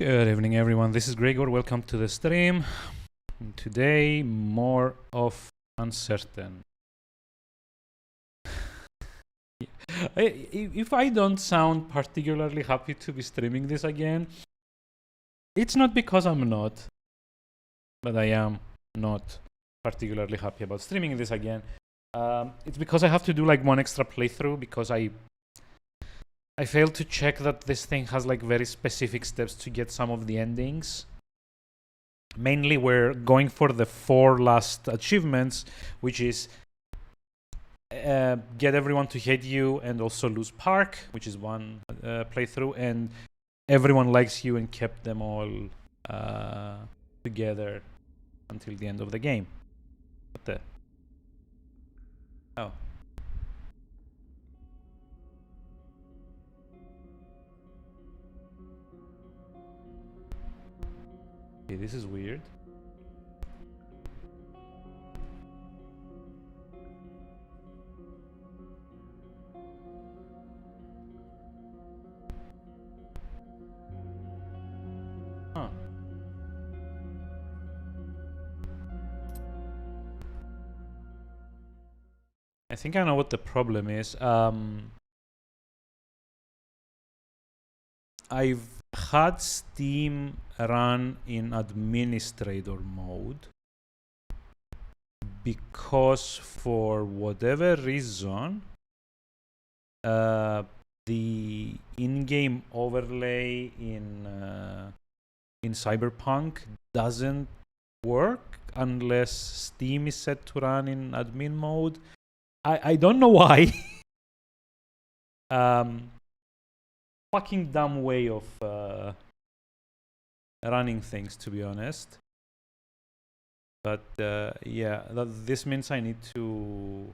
Good evening, everyone. This is Gregor. Welcome to the stream. Today, more of uncertain. If I don't sound particularly happy to be streaming this again, it's not because I'm not, but I am not particularly happy about streaming this again. It's because I have to do like one extra playthrough because I failed to check that this thing has like very specific steps to get some of the endings. Mainly we're going for the 4 last achievements, which is get everyone to hate you and also lose Park, which is one playthrough, and everyone likes you and kept them all together until the end of the game. What the? Oh. Okay, this is weird. Huh. I think I know what the problem is. I've had Steam run in administrator mode because for whatever reason the in-game overlay in Cyberpunk doesn't work unless Steam is set to run in admin mode. I don't know why. Fucking dumb way of running things, to be honest. But yeah, this means I need to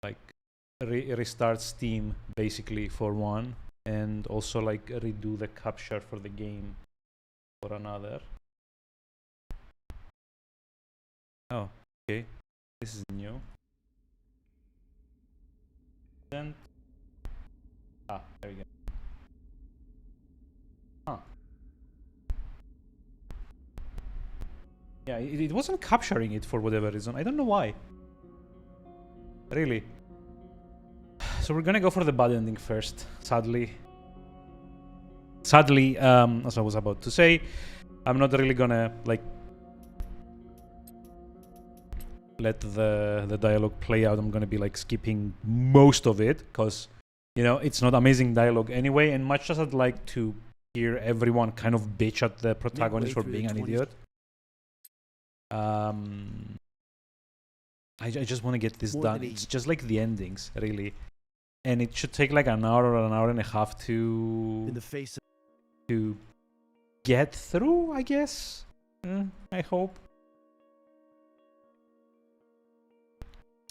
like restart Steam basically for one, and also like redo the capture for the game for another. Oh, okay. This is new. Then there we go. Yeah, it wasn't capturing it for whatever reason. I don't know why. Really. So we're gonna go for the bad ending first, sadly. Sadly, as I was about to say, I'm not really gonna like let the dialogue play out. I'm gonna be like skipping most of it because, you know, it's not amazing dialogue anyway, and much as I'd like to hear everyone kind of bitch at the protagonist for being an idiot, I just want to get this done. It's just like the endings, really, and it should take like an hour or an hour and a half to get through, I guess. I hope,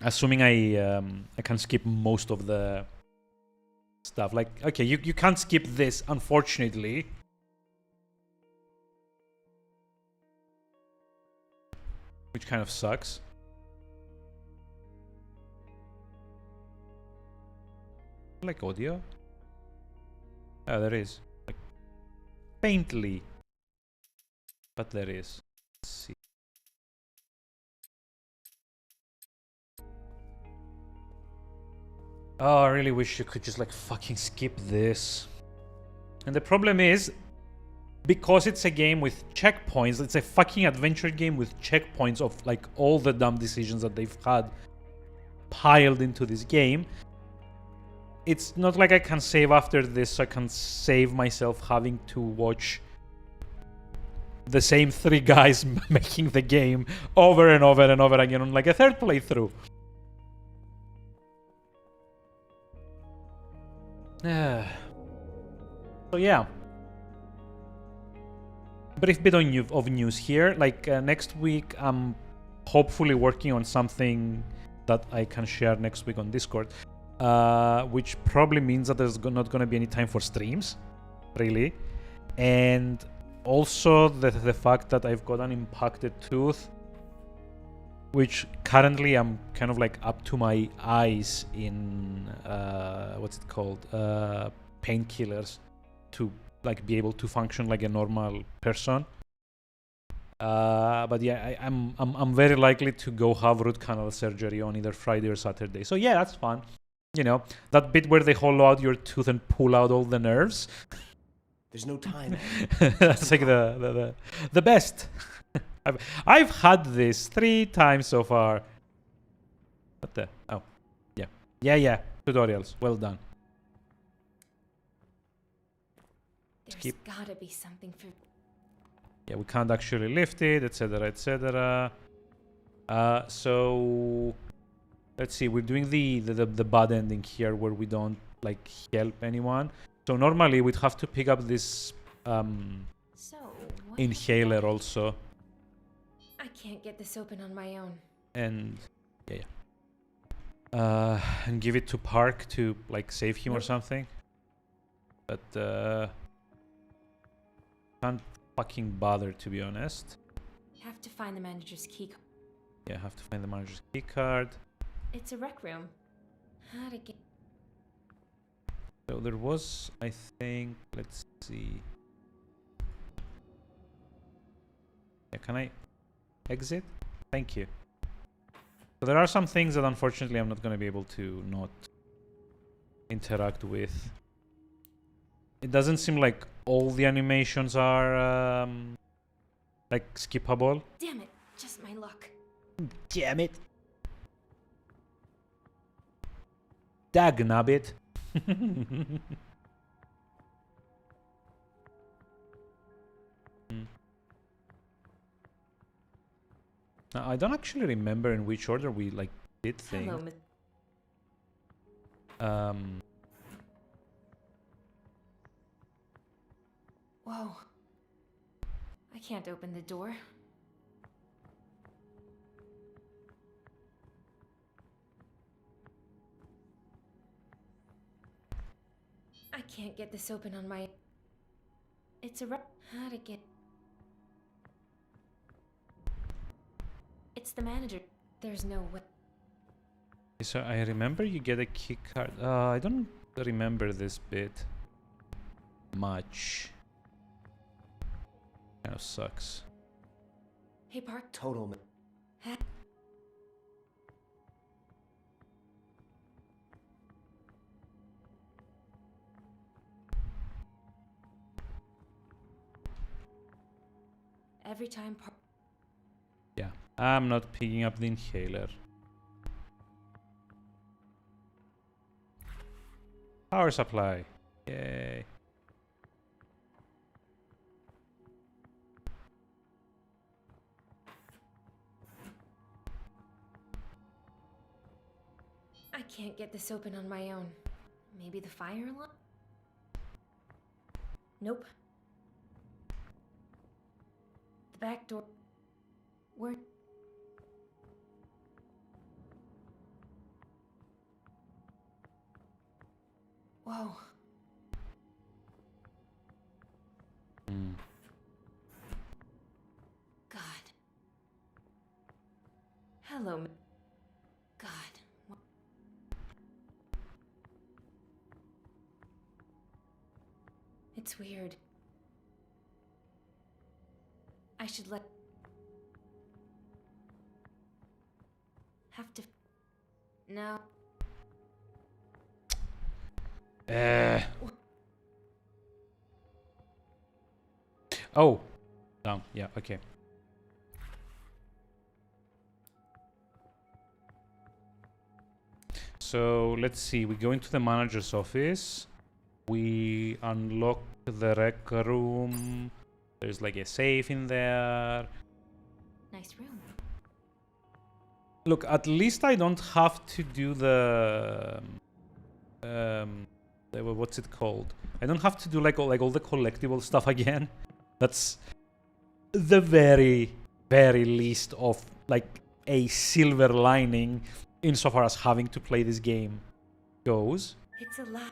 assuming I can skip most of the stuff. Like, okay, you can't skip this, unfortunately. Which kind of sucks. Like audio? Oh, there is. Like, faintly. But there is. Let's see. Oh, I really wish you could just like fucking skip this. And the problem is, because it's a game with checkpoints, it's a fucking adventure game with checkpoints of like all the dumb decisions that they've had piled into this game. It's not like I can save after this, so I can save myself having to watch the same 3 guys making the game over and over and over again on like a 3rd playthrough. So yeah. Brief bit of news here. Like next week, I'm hopefully working on something that I can share next week on Discord, which probably means that there's not going to be any time for streams, really. And also the fact that I've got an impacted tooth, which currently I'm kind of like up to my eyes in what's it called, painkillers to like be able to function like a normal person. But yeah, I'm very likely to go have root canal surgery on either Friday or Saturday. So yeah, that's fun. You know, that bit where they hollow out your tooth and pull out all the nerves. There's no time. That's like the best. I've had this 3 times so far. What the? Oh, yeah. Tutorials. Well done. There's Skip. gotta be something for. Yeah, we can't actually lift it, etc., etc. So let's see. We're doing the bad ending here where we don't like help anyone. So normally we'd have to pick up this So what inhaler also, I can't get this open on my own. and and give it to Park to like save him or something. But can't fucking bother, to be honest. Have to find the manager's key. Yeah, have to find the manager's key card. It's a rec room. How to get? So there was, I think, let's see. Yeah, can I exit? Thank you. So there are some things that unfortunately I'm not going to be able to not interact with. It doesn't seem like all the animations are like skippable. Damn it! Just my luck. Damn it. Dagnabbit. Now, I don't actually remember in which order we like did things. Hello, Whoa. I can't open the door. I can't get this open on my. It's a how to get. It's the manager. There's no way. So I remember you get a key card. I don't remember this bit much. Kind of sucks. Hey, Park. Total. Every time Park. Yeah, I'm not picking up the inhaler. Power supply. Yay. I can't get this open on my own. Maybe the fire alarm? Nope. The back door. Where? Whoa. God. Hello. God. It's weird. I should let. Have to. No. Oh. Down. Yeah, okay. So let's see. We go into the manager's office. We unlock the rec room. There's like a safe in there. Nice room. Look, at least I don't have to do the what's it called? I don't have to do like all the collectible stuff again. That's the very, very least of like a silver lining insofar as having to play this game goes. It's alive.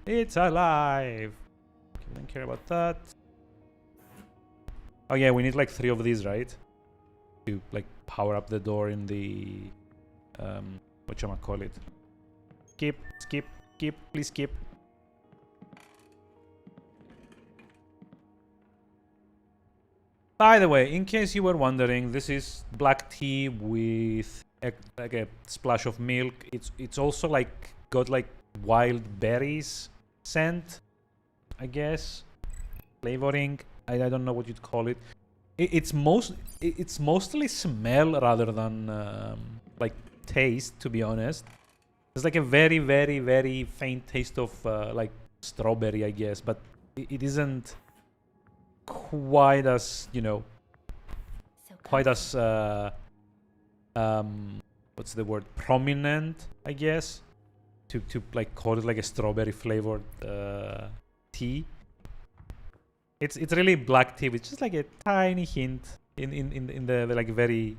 It's alive. Okay, we don't care about that. Oh yeah, we need like 3 of these, right? To like power up the door in the whatchamacallit. Skip, please skip. By the way, in case you were wondering, this is black tea with like a splash of milk. It's also like got like wild berries scent, I guess, flavoring. I don't know what you'd call it. It's mostly smell rather than like taste, to be honest. It's like a very, very, very faint taste of like strawberry, I guess, but it isn't quite as, you know, quite as what's the word, prominent, I guess, to like call it like a strawberry flavored tea. It's really black tea with just like a tiny hint in the like very,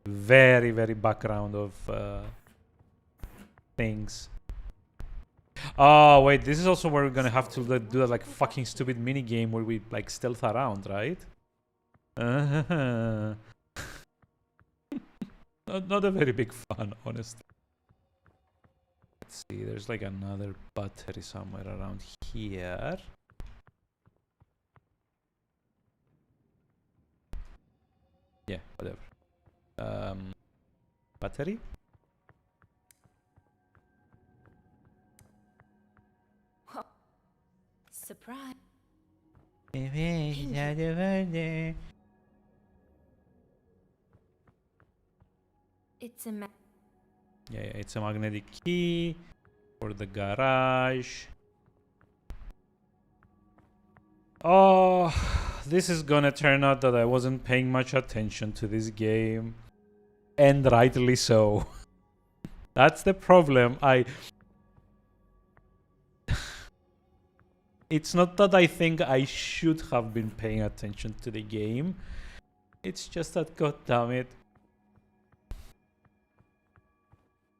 very, very background of things. Oh wait, this is also where we're gonna have to do that like fucking stupid mini game where we like stealth around, right? Not a very big fun, honestly. Let's see, there's like another battery somewhere around here. Yeah, whatever. Battery? Surprise. It's a Yeah, it's a magnetic key for the garage. Oh, this is gonna turn out that I wasn't paying much attention to this game. And rightly so. That's the problem. It's not that I think I should have been paying attention to the game. It's just that, god damn it,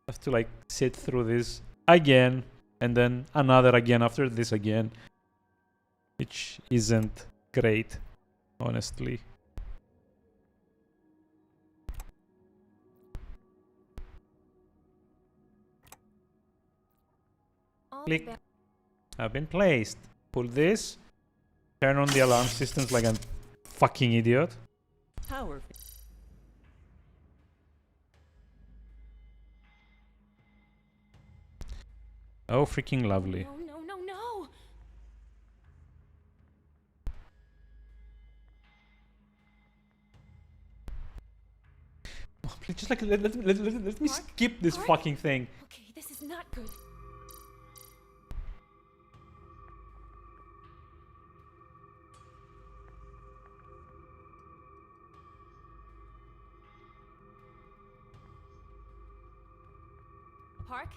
I have to like sit through this again and then another again after this again, which isn't great, honestly. Click. Have been placed. Pull this. Turn on the alarm systems like a fucking idiot. Power. Oh, freaking lovely. No, no, no, no. Oh, please, just like let me Mark? skip this Mark? fucking thing. Okay, this is not good. Park,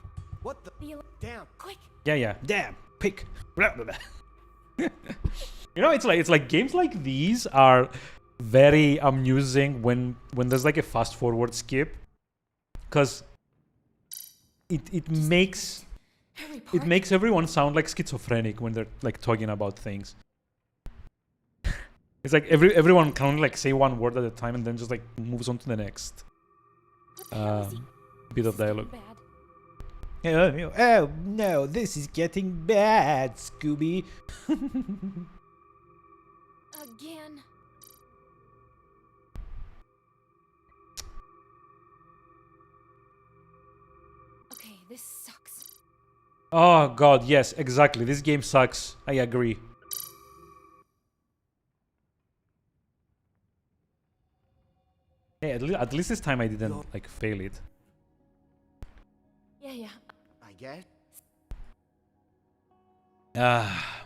What the? the Damn. quick. Yeah. Damn. Pick. You know, it's like games like these are very amusing when there's like a fast forward skip, because it makes Hurry, Park. it makes everyone sound like schizophrenic when they're like talking about things. It's like everyone can only like say one word at a time and then just like moves on to the next What the hell is he? bit of This is getting dialogue. bad. Oh no, this is getting bad, Scooby. Again. Okay, this sucks. Oh god, yes, exactly. This game sucks. I agree. Hey, at least this time I didn't like fail it. Yeah. I guess. Ah,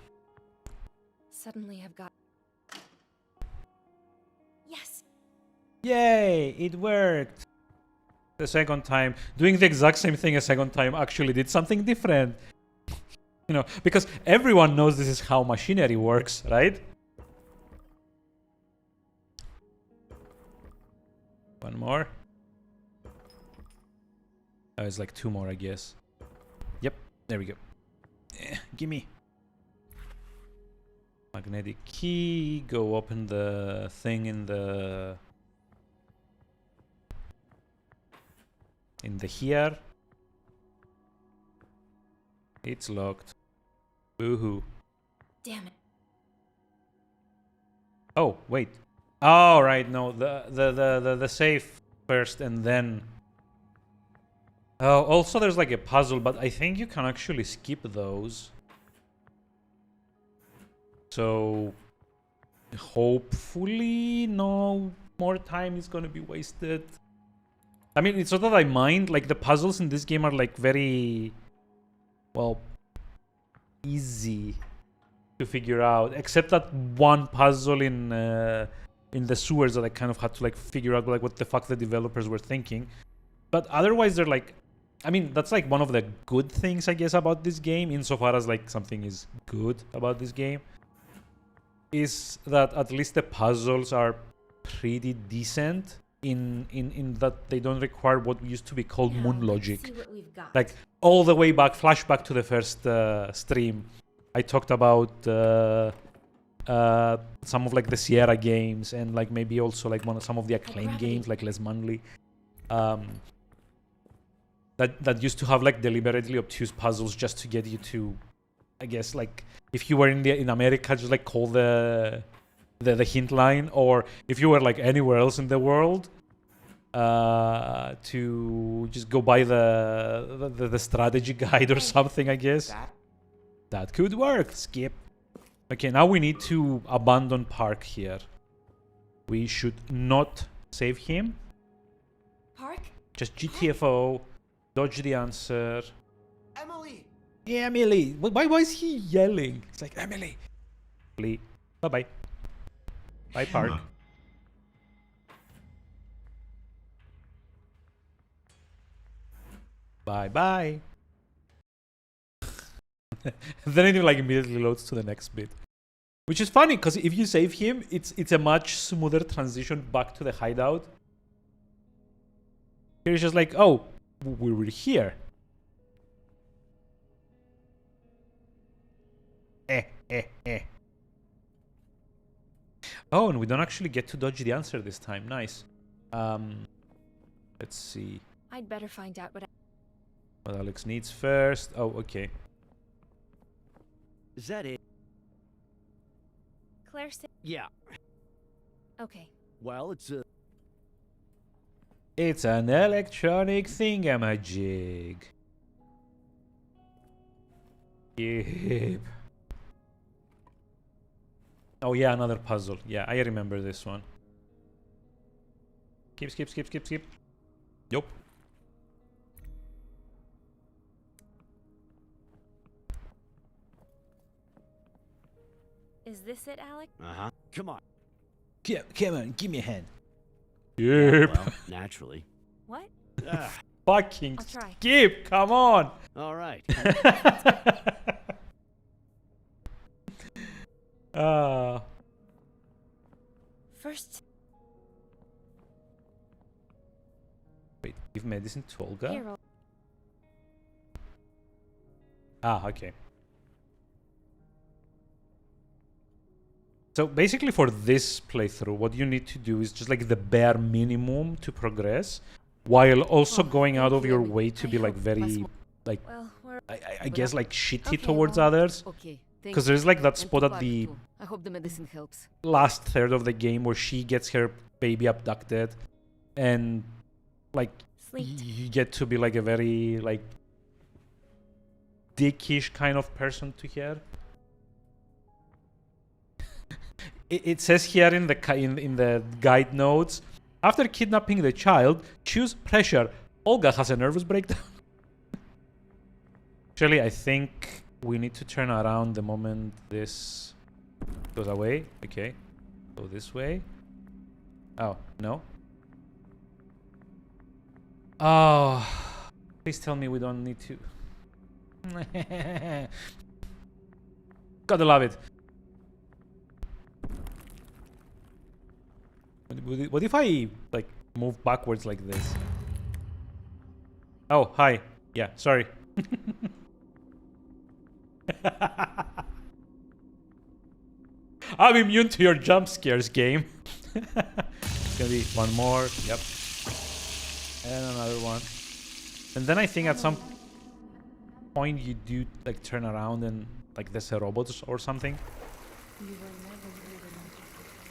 Suddenly I've got. Yes. yay, it worked. The second time, doing the exact same thing a second time actually did something different. You know, because everyone knows this is how machinery works, right? One more. Oh, it's like two more, I guess. Yep, there we go. Gimme. Magnetic key. Go open the thing in the here. It's locked. Boo-hoo. Damn it. Oh, wait. Oh, right. No, the safe first and then. Oh, also there's like a puzzle, but I think you can actually skip those. So hopefully no more time is gonna be wasted. I mean, it's not that I mind. Like the puzzles in this game are like very, well, easy to figure out, except that one puzzle in the sewers that I kind of had to like figure out like what the fuck the developers were thinking. But otherwise, they're like, I mean, that's like one of the good things I guess about this game, insofar as like something is good about this game, is that at least the puzzles are pretty decent in that they don't require what used to be called moon logic. See what we've got. Like all the way back, flashback to the first stream, I talked about some of like the Sierra games and like maybe also like some of the Acclaim games like Les Manly, that used to have like deliberately obtuse puzzles just to get you to, I guess, like if you were in America, just like call the hint line, or if you were like anywhere else in the world, to just go by the strategy guide or something, I guess. That could work. Skip. Okay, now we need to abandon Park here. We should not save him. Park? Just GTFO. Dodge the answer. Emily! Yeah, Emily. Why is he yelling? It's like, Emily. Bye-bye. Bye, Park. Bye-bye. Then it like immediately loads to the next bit. Which is funny, because if you save him, it's a much smoother transition back to the hideout. Here it's just like, oh, we were here. Oh, and we don't actually get to dodge the answer this time. Nice. Let's see I'd better find out what Alex needs first. Oh, okay. Is that it? Claire said. Yeah. Okay. Well, It's an electronic thingamajig. Yep. Oh yeah, another puzzle. Yeah, I remember this one. Skip. Yup. Is this it, Alec? uh-huh. Come on. Come on, give me a hand. Yeah, Yep. well, naturally. What? Ah, Fucking I'll try. skip, come on. all right. First, Wait, give medicine to Olga? here. Ah, okay. So basically for this playthrough, what you need to do is just like the bare minimum to progress, while also going out of your way to be like very, like, Well, we're I guess like shitty Okay, towards well. others. Okay. Because there's like that spot at the I hope the medicine helps. last third of the game where she gets her baby abducted, and like sleep. you get to be like a very like dickish kind of person to her. It says here in the guide notes, after kidnapping the child, choose pressure. Olga has a nervous breakdown. Actually, I think we need to turn around the moment this goes away. Okay, go this way. Oh, no. Oh, please tell me we don't need to. Gotta love it. What if I like move backwards like this? Oh, hi. Yeah, sorry. I'm immune to your jump scares, game. It's gonna be one more. Yep. And another one. And then I think at some point you do like turn around and like there's a robot or something.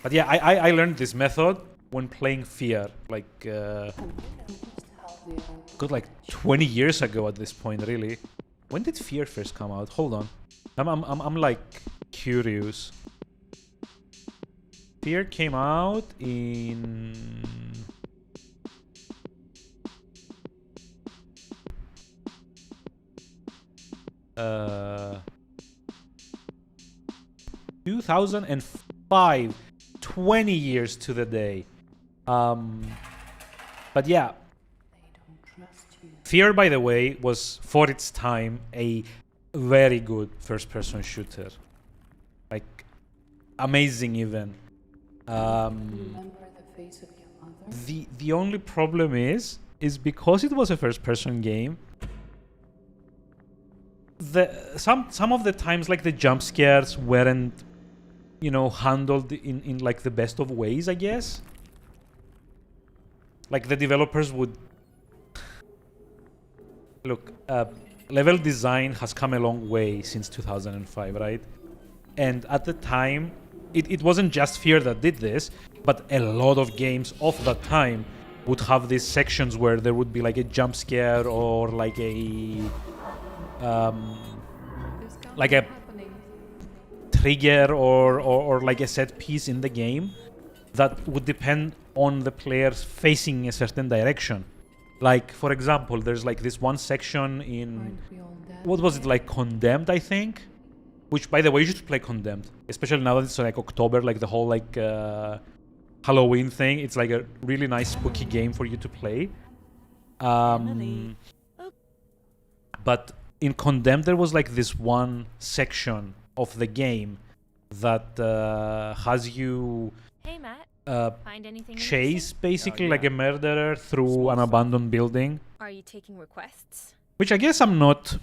But yeah, I learned this method when playing Fear, like good like 20 years ago at this point, really. When did Fear first come out? Hold on, I'm like curious. Fear came out in 2005, 20 years to the day. But yeah, Fear, by the way, was for its time a very good first-person shooter, like amazing even. The only problem is because it was a first-person game. Some of the times, like the jump scares weren't, you know, handled in like the best of ways, I guess. Like the developers would look. Level design has come a long way since 2005, right? And at the time, it wasn't just Fear that did this, but a lot of games of that time would have these sections where there would be like a jump scare or like a trigger or like a set piece in the game that would depend on the players facing a certain direction. Like, for example, there's like this one section in, what was it, like Condemned, I think? Which, by the way, you should play Condemned, especially now that it's like October, like the whole like Halloween thing. It's like a really nice spooky game for you to play. But in Condemned, there was like this one section of the game that has you Hey, Matt. Find anything chase basically like yeah. a murderer through an abandoned building. Are you taking requests? Which I guess I'm not.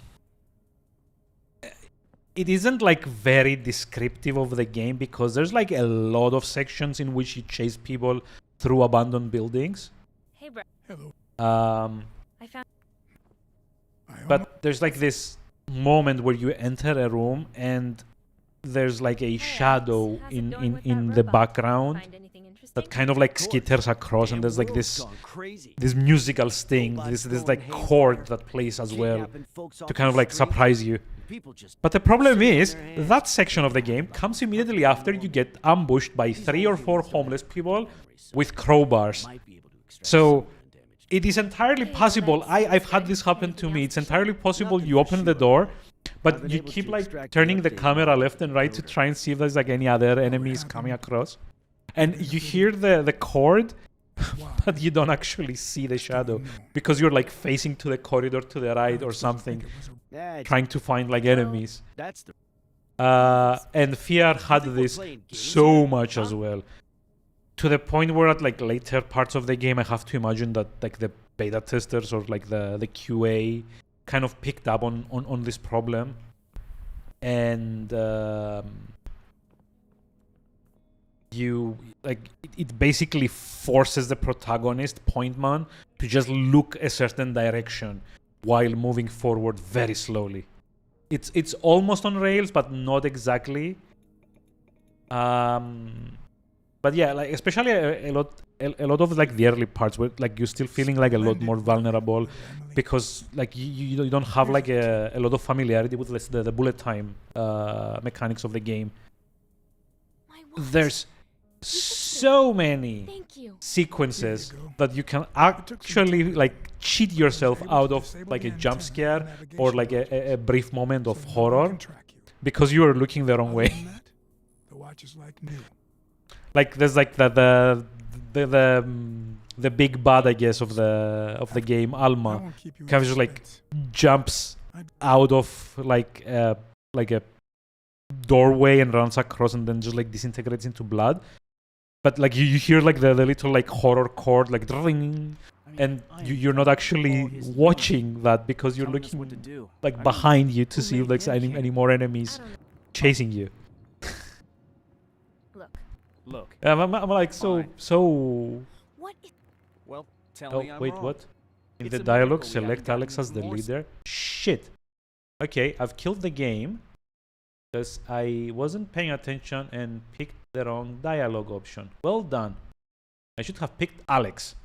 It isn't like very descriptive of the game because there's like a lot of sections in which you chase people through abandoned buildings. Hey, bro. I found. But there's like this moment where you enter a room and there's like a shadow how's it going with in that the robot? background Find anything interesting? that kind of like skitters across, and there's like this musical sting, this like chord that plays as well to kind of like surprise you. But the problem is that section of the game comes immediately after you get ambushed by 3 or 4 homeless people with crowbars. So it is entirely possible. I've had this happen to me. It's entirely possible you open the door, but you keep like turning the camera left and right to try and see if there's like any other enemies coming across. And you hear the chord, but you don't actually see the shadow because you're like facing to the corridor to the right or something, trying to find like enemies. And Fear had this so much as well, to the point where at like later parts of the game, I have to imagine that like the beta testers or like the QA kind of picked up on this problem, and you like it basically forces the protagonist, Pointman, to just look a certain direction while moving forward very slowly. It's almost on rails, but not exactly. But yeah, like especially a lot of like the early parts where like you're still feeling like a lot more vulnerable because like you don't have like a lot of familiarity with the bullet time mechanics of the game. My what? There's so many Thank you. sequences that you can actually like cheat yourself out of like a jump scare or like a brief moment of horror because you are looking the wrong way. The watch is like new. Like there's like the big bad, I guess, of the game, Alma, kind of just like jumps out of like a doorway and runs across and then just like disintegrates into blood. But like you hear like the little like horror chord like ring, and you're not actually watching that because you're looking like behind you to see if there's any more enemies chasing you. Look. I'm like so. What is... Well, tell Oh me I'm wait, wrong. what? In It's the a dialogue, miracle we haven't select Alex gotten as the more leader. Shit. Okay, I've killed the game. because I wasn't paying attention and picked the wrong dialogue option. Well done. I should have picked Alex.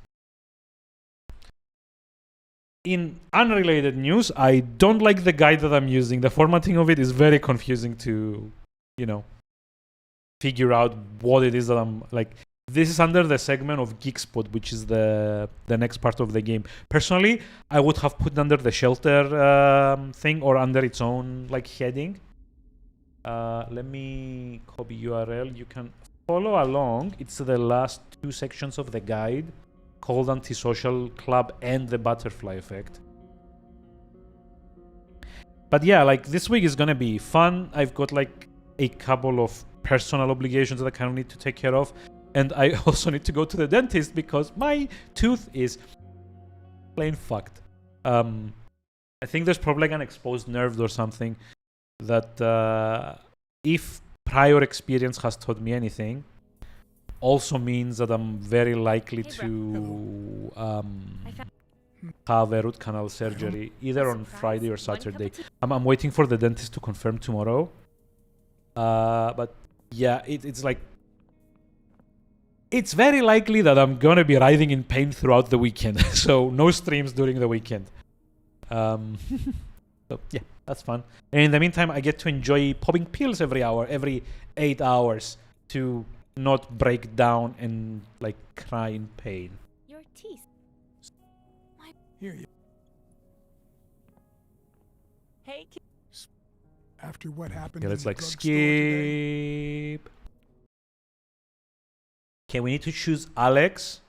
In unrelated news, I don't like the guide that I'm using. The formatting of it is very confusing to, you know, figure out what it is that I'm like. This is under the segment of Geekspot, which is the next part of the game. Personally, I would have put under the shelter thing or under its own like heading. Let me copy URL. You can follow along. It's the last two sections of the guide called Antisocial Club and the Butterfly Effect. But yeah, like this week is gonna be fun. I've got like a couple of personal obligations that I kind of need to take care of. And I also need to go to the dentist because my tooth is plain fucked. I think there's probably like an exposed nerve or something that if prior experience has taught me anything, also means that I'm very likely to have a root canal surgery either on Friday or Saturday. I'm waiting for the dentist to confirm tomorrow. But yeah, it's like, it's very likely that I'm gonna be writhing in pain throughout the weekend. So no streams during the weekend. So yeah, that's fun. And in the meantime, I get to enjoy popping pills every hour, every 8 hours, to not break down and like cry in pain. Your teeth. Here you. Hey, After what happened Okay, in let's the like drugstore today, skip. Okay, we need to choose Alex.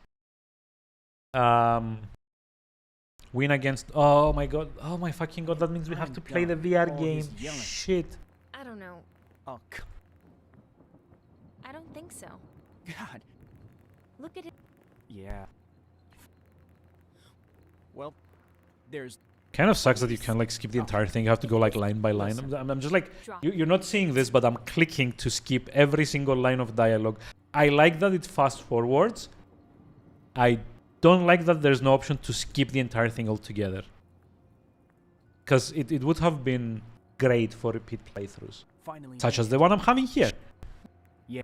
Win against. Oh my god. Oh my fucking god. That means we have to play the VR game. Shit. I don't know. Oh, I don't think so. God. Look at it. Yeah. Well, there's... Kind of sucks that you can't like skip the entire thing. You have to go like line by line. I'm just like, you're not seeing this, but I'm clicking to skip every single line of dialogue. I like that it fast forwards. I don't like that there's no option to skip the entire thing altogether. Because it would have been great for repeat playthroughs. Finally Such as the one I'm having here. Yeah.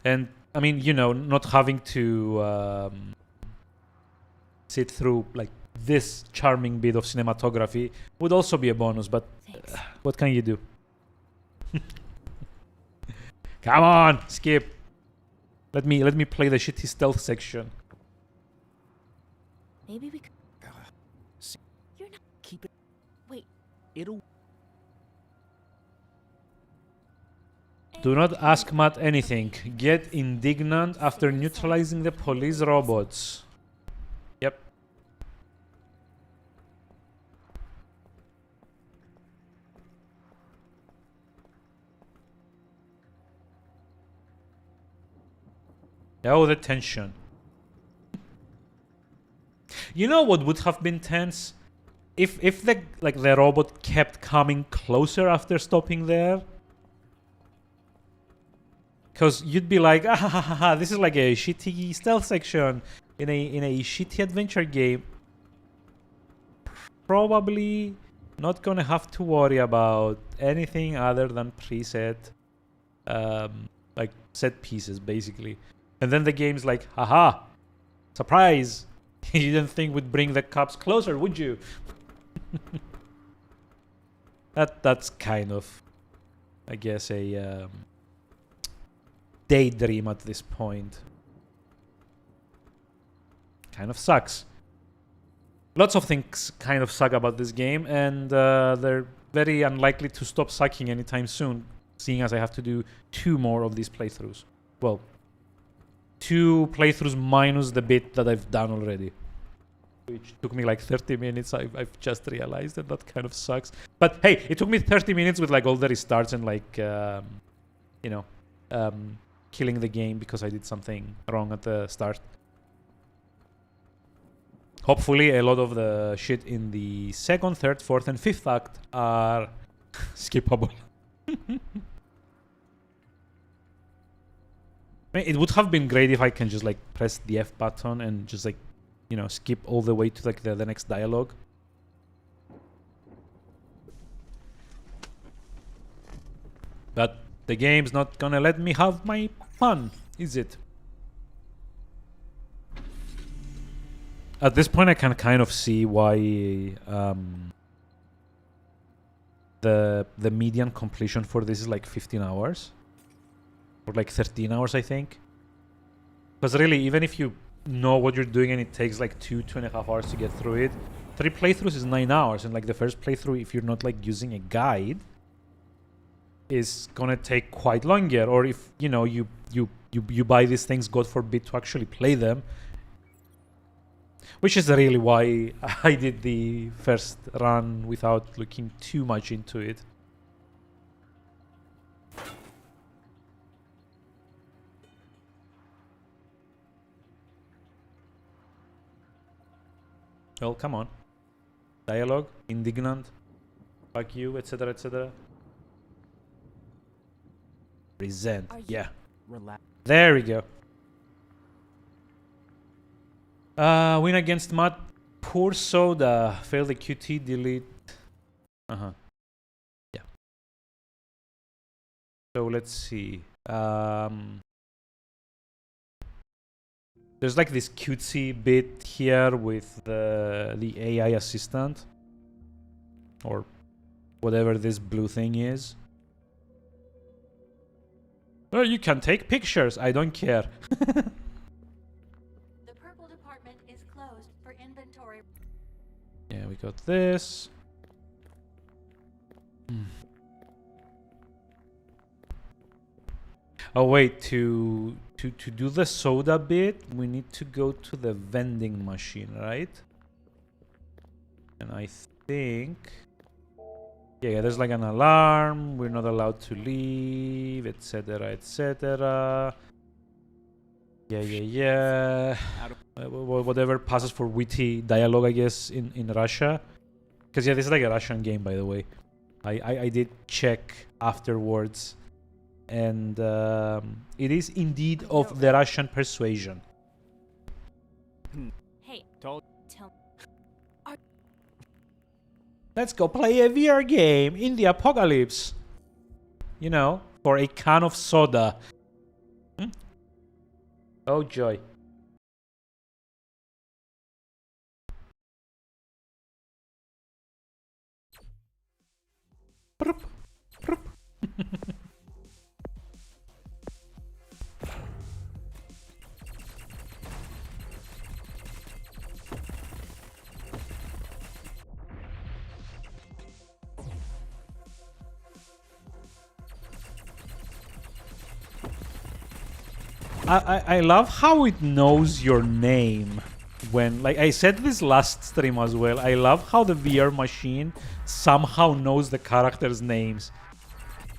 And, I mean, you know, not having to sit through, like, this charming bit of cinematography would also be a bonus, but what can you do? Come on, skip. Let me play the shitty stealth section. Maybe we could. You're not. keep it... Wait. It'll... Do not ask Matt anything. Get indignant after neutralizing the police robots. Yep. Oh, the tension. You know what would have been tense? If the robot kept coming closer after stopping there. Because you'd be like, this is like a shitty stealth section in a shitty adventure game. Probably not gonna have to worry about anything other than preset, like set pieces basically. And then the game's like, haha, surprise! You didn't think we'd bring the cops closer, would you? That's kind of, I guess, a daydream at this point. Kind of sucks. Lots of things kind of suck about this game, and they're very unlikely to stop sucking anytime soon, seeing as I have to do 2 more of these playthroughs. Well, 2 playthroughs minus the bit that I've done already, which took me like 30 minutes. I've just realized that kind of sucks. But hey, it took me 30 minutes with like all the restarts and like, you know, killing the game because I did something wrong at the start. Hopefully a lot of the shit in the 2nd, 3rd, 4th and 5th act are skippable. I mean, it would have been great if I can just like press the F button and just like, you know, skip all the way to like the next dialogue. But the game's not gonna let me have my fun, is it? At this point, I can kind of see why the median completion for this is like 15 hours. Or like 13 hours, I think. Because really, even if you know what you're doing and it takes like 2.5 hours to get through it, 3 playthroughs is 9 hours. And like the first playthrough, if you're not like using a guide, is gonna take quite longer. Or if, you know, you buy these things, God forbid, to actually play them. Which is really why I did the first run without looking too much into it. Well, come on. Dialogue, indignant, fuck you, etc., etc. Resent, yeah. Relax. There we go. Win against Matt. Poor Soda. Fail the QT, delete. Yeah. So let's see. There's like this cutesy bit here with the AI assistant. Or whatever this blue thing is. Oh, you can take pictures. I don't care. Yeah, we got this. Oh wait, to do the soda bit, we need to go to the vending machine, right? And I think, yeah, there's like an alarm. We're not allowed to leave, etc., etc. Yeah. Whatever passes for witty dialogue, I guess, in Russia. Because yeah, this is like a Russian game, by the way. I did check afterwards, and it is indeed of the Russian persuasion. Hey, Told. tell Let's go play a VR game in the apocalypse. You know, for a can of soda. Oh joy. I love how it knows your name when, like I said this last stream as well, I love how the VR machine somehow knows the characters' names.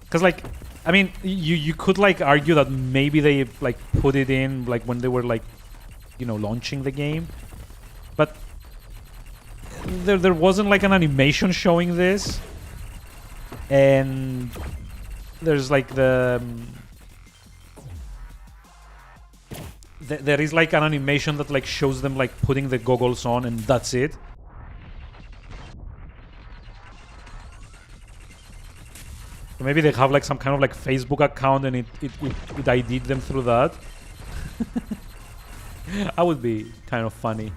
Because like, I mean, you could like argue that maybe they like put it in like when they were like, you know, launching the game. But there wasn't like an animation showing this. And there's like there is like an animation that like shows them like putting the goggles on, and that's it. So maybe they have like some kind of like Facebook account and it ID'd them through that. That would be kind of funny.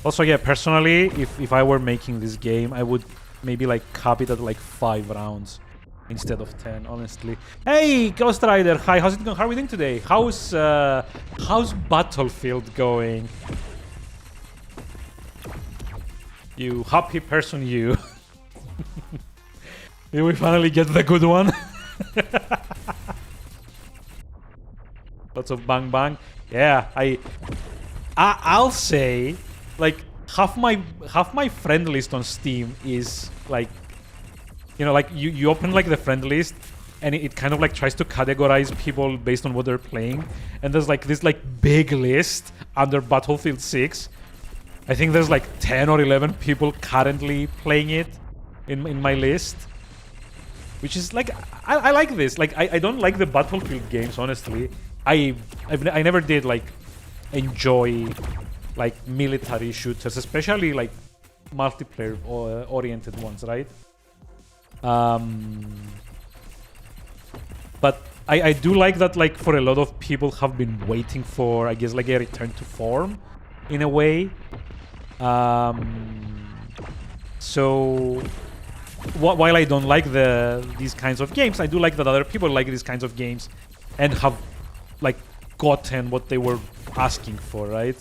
Also, yeah, personally, if I were making this game, I would maybe like cap it at like 5 rounds instead of 10, honestly. Hey, Ghost Rider, hi, how's it going? How are we doing today? How's Battlefield going? You happy person, you. Did we finally get the good one? Lots of bang bang. Yeah, I'll say, like half my friend list on Steam is like, you know, like you open like the friend list and it kind of like tries to categorize people based on what they're playing, and there's like this like big list under Battlefield 6. I think there's like 10 or 11 people currently playing it in my list, which is like, I like this. Like I don't like the Battlefield games, honestly. I never did like enjoy like military shooters, especially like multiplayer oriented ones, right? But I do like that, like, for a lot of people have been waiting for, I guess, like a return to form in a way. So while I don't like these kinds of games, I do like that other people like these kinds of games and have like gotten what they were asking for, right?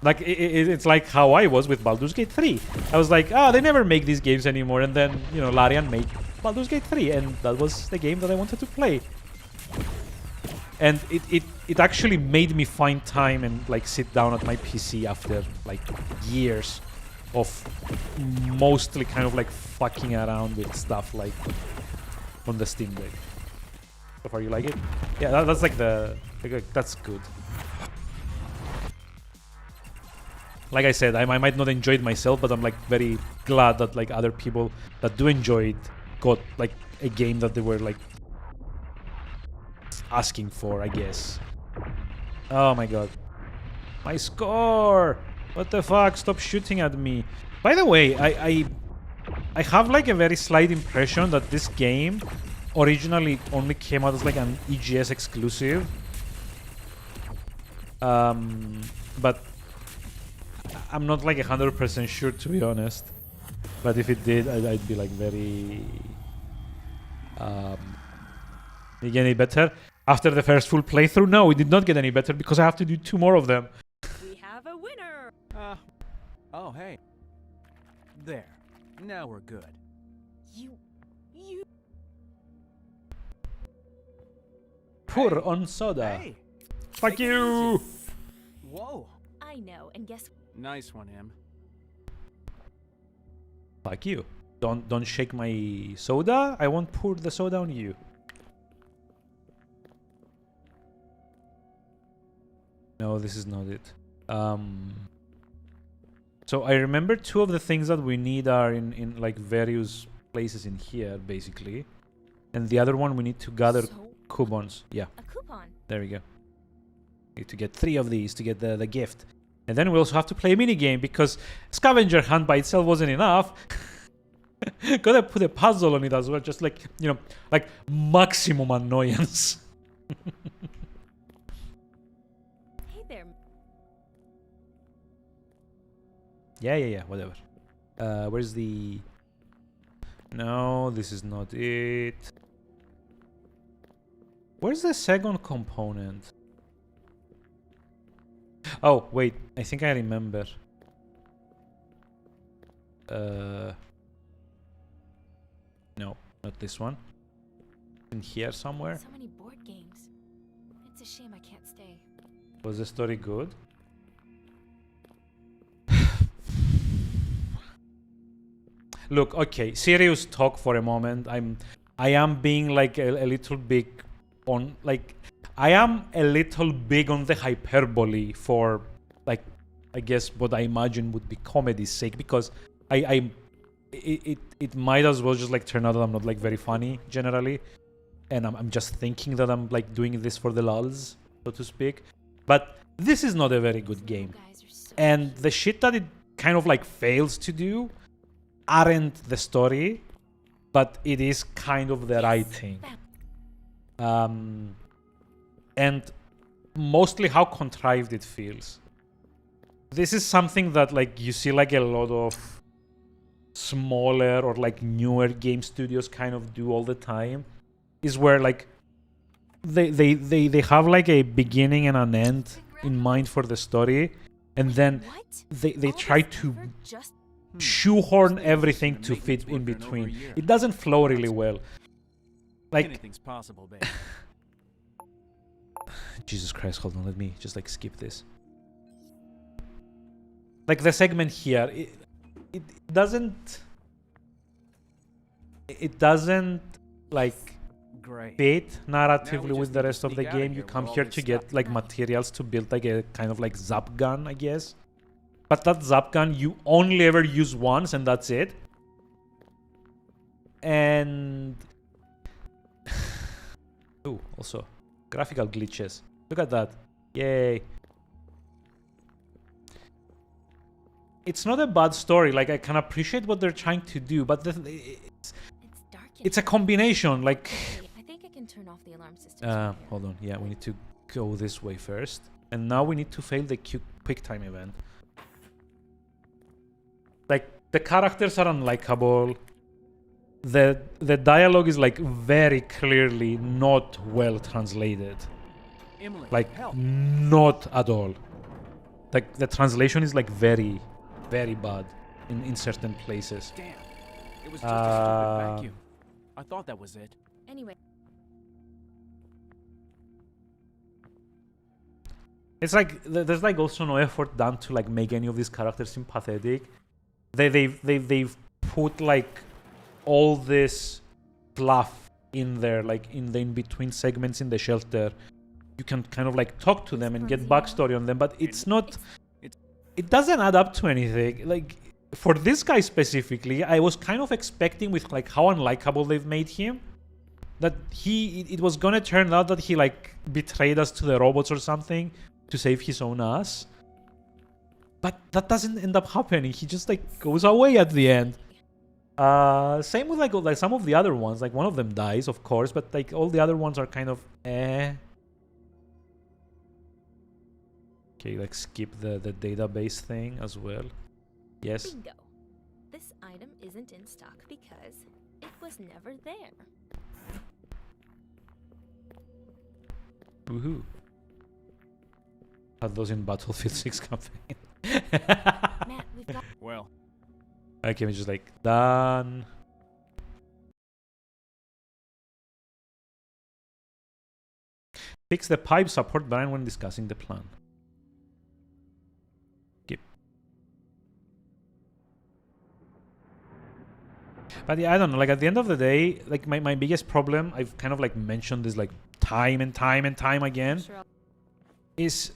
Like it's like how I was with Baldur's Gate 3. I was like, they never make these games anymore, and then, you know, Larian made Baldur's Gate 3, and that was the game that I wanted to play. And it actually made me find time and like sit down at my PC after like years of mostly kind of like fucking around with stuff like on the Steam Deck. So far, you like it? Yeah, that's like that's good. Like I said, I might not enjoy it myself, but I'm like very glad that like other people that do enjoy it got like a game that they were like asking for, I guess. Oh my god. My score! What the fuck? Stop shooting at me. By the way, I have like a very slight impression that this game originally only came out as like an EGS exclusive. But I'm not like 100% sure, to be honest. But if it did, I'd be like very... Did it get any better? After the first full playthrough? No, it did not get any better because I have to do 2 more of them. We have a winner. Oh, hey. There. Now we're good. You. Pour on soda. Hey. Fuck Take it you! easy. Whoa. I know, and guess Nice one, Em. Fuck you. Don't shake my soda. I won't pour the soda on you. No, this is not it. So I remember 2 of the things that we need are in like various places in here, basically. And the other one we need to gather so coupons. Yeah, a coupon. there we go. Need to get 3 of these to get the gift. And then we also have to play a minigame because scavenger hunt by itself wasn't enough. Gotta put a puzzle on it as well, just like, you know, like maximum annoyance. Hey there. Yeah, whatever. Where's the... No, this is not it. Where's the second component? Oh, wait. I think I remember. No, not this one. In here somewhere. So many board games. It's a shame I can't stay. Was the story good? Look, okay, serious talk for a moment. I am being like a little big on like I am a little big on the hyperbole for like I guess what I imagine would be comedy's sake, because it might as well just like turn out that I'm not like very funny generally, and I'm just thinking that I'm like doing this for the lulz, so to speak. But this is not a very good game, Guys are so and the shit that it kind of like fails to do aren't the story, but it is kind of the writing. And mostly how contrived it feels. This is something that like you see like a lot of smaller or like newer game studios kind of do all the time, is where like they have like a beginning and an end in mind for the story, and then What? they All try this to effort just shoehorn everything to fit in between. It doesn't flow really well. Like, Anything's possible, babe. Jesus Christ, hold on, let me just like skip this. Like the segment here, it doesn't like Great. fit Now narratively we with just the need to rest of the sneak outta game. You here with come all here this to get stuff. like materials to build like a kind of like zap gun, I guess. But that zap gun you only ever use once, and that's it. And ooh, also graphical glitches. Look at that. Yay. it's not a bad story. Like I can appreciate what they're trying to do, but It's dark. it's a combination. Like, I think I can turn off the alarm system. from here. hold on. Yeah, we need to go this way first, and now we need to fail the quick time event. Like the characters are unlikable. The dialogue is like very clearly not well translated. Emily, Like help. not at all. Like the translation is like very, very bad in certain places. Damn. It was just a stupid Uh, vacuum. I thought that was it. Anyway, It's like there's like also no effort done to like make any of these characters sympathetic. They've put like all this fluff in there, like in the in between segments in the shelter. You can kind of like talk to them and get backstory on them, but it's not. It doesn't add up to anything. Like for this guy specifically, I was kind of expecting with like how unlikable they've made him, that it was gonna turn out that he like betrayed us to the robots or something to save his own ass. But that doesn't end up happening. He just like goes away at the end. Same with like some of the other ones. Like one of them dies, of course, but like all the other ones are kind of eh. Okay, like skip the database thing as well. Yes. bingo. This item isn't in stock because it was never there. Woohoo. Had those in Battlefield 6 campaign. Matt, we've got. Well, Okay, we're just like done. Fix the pipe, support Brian when discussing the plan. Skip. But yeah, I don't know. Like at the end of the day, like my biggest problem, I've kind of like mentioned this like time and time and time again, Sure. is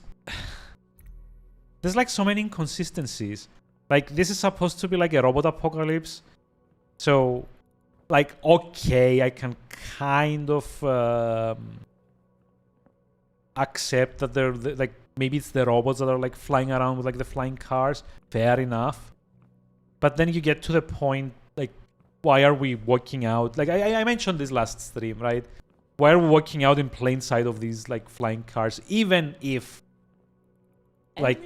there's like so many inconsistencies. Like this is supposed to be like a robot apocalypse, so like okay, I can kind of accept that they're like maybe it's the robots that are like flying around with like the flying cars. Fair enough, but then you get to the point like, why are we walking out? Like I mentioned this last stream, right? Why are we walking out in plain sight of these like flying cars, even if like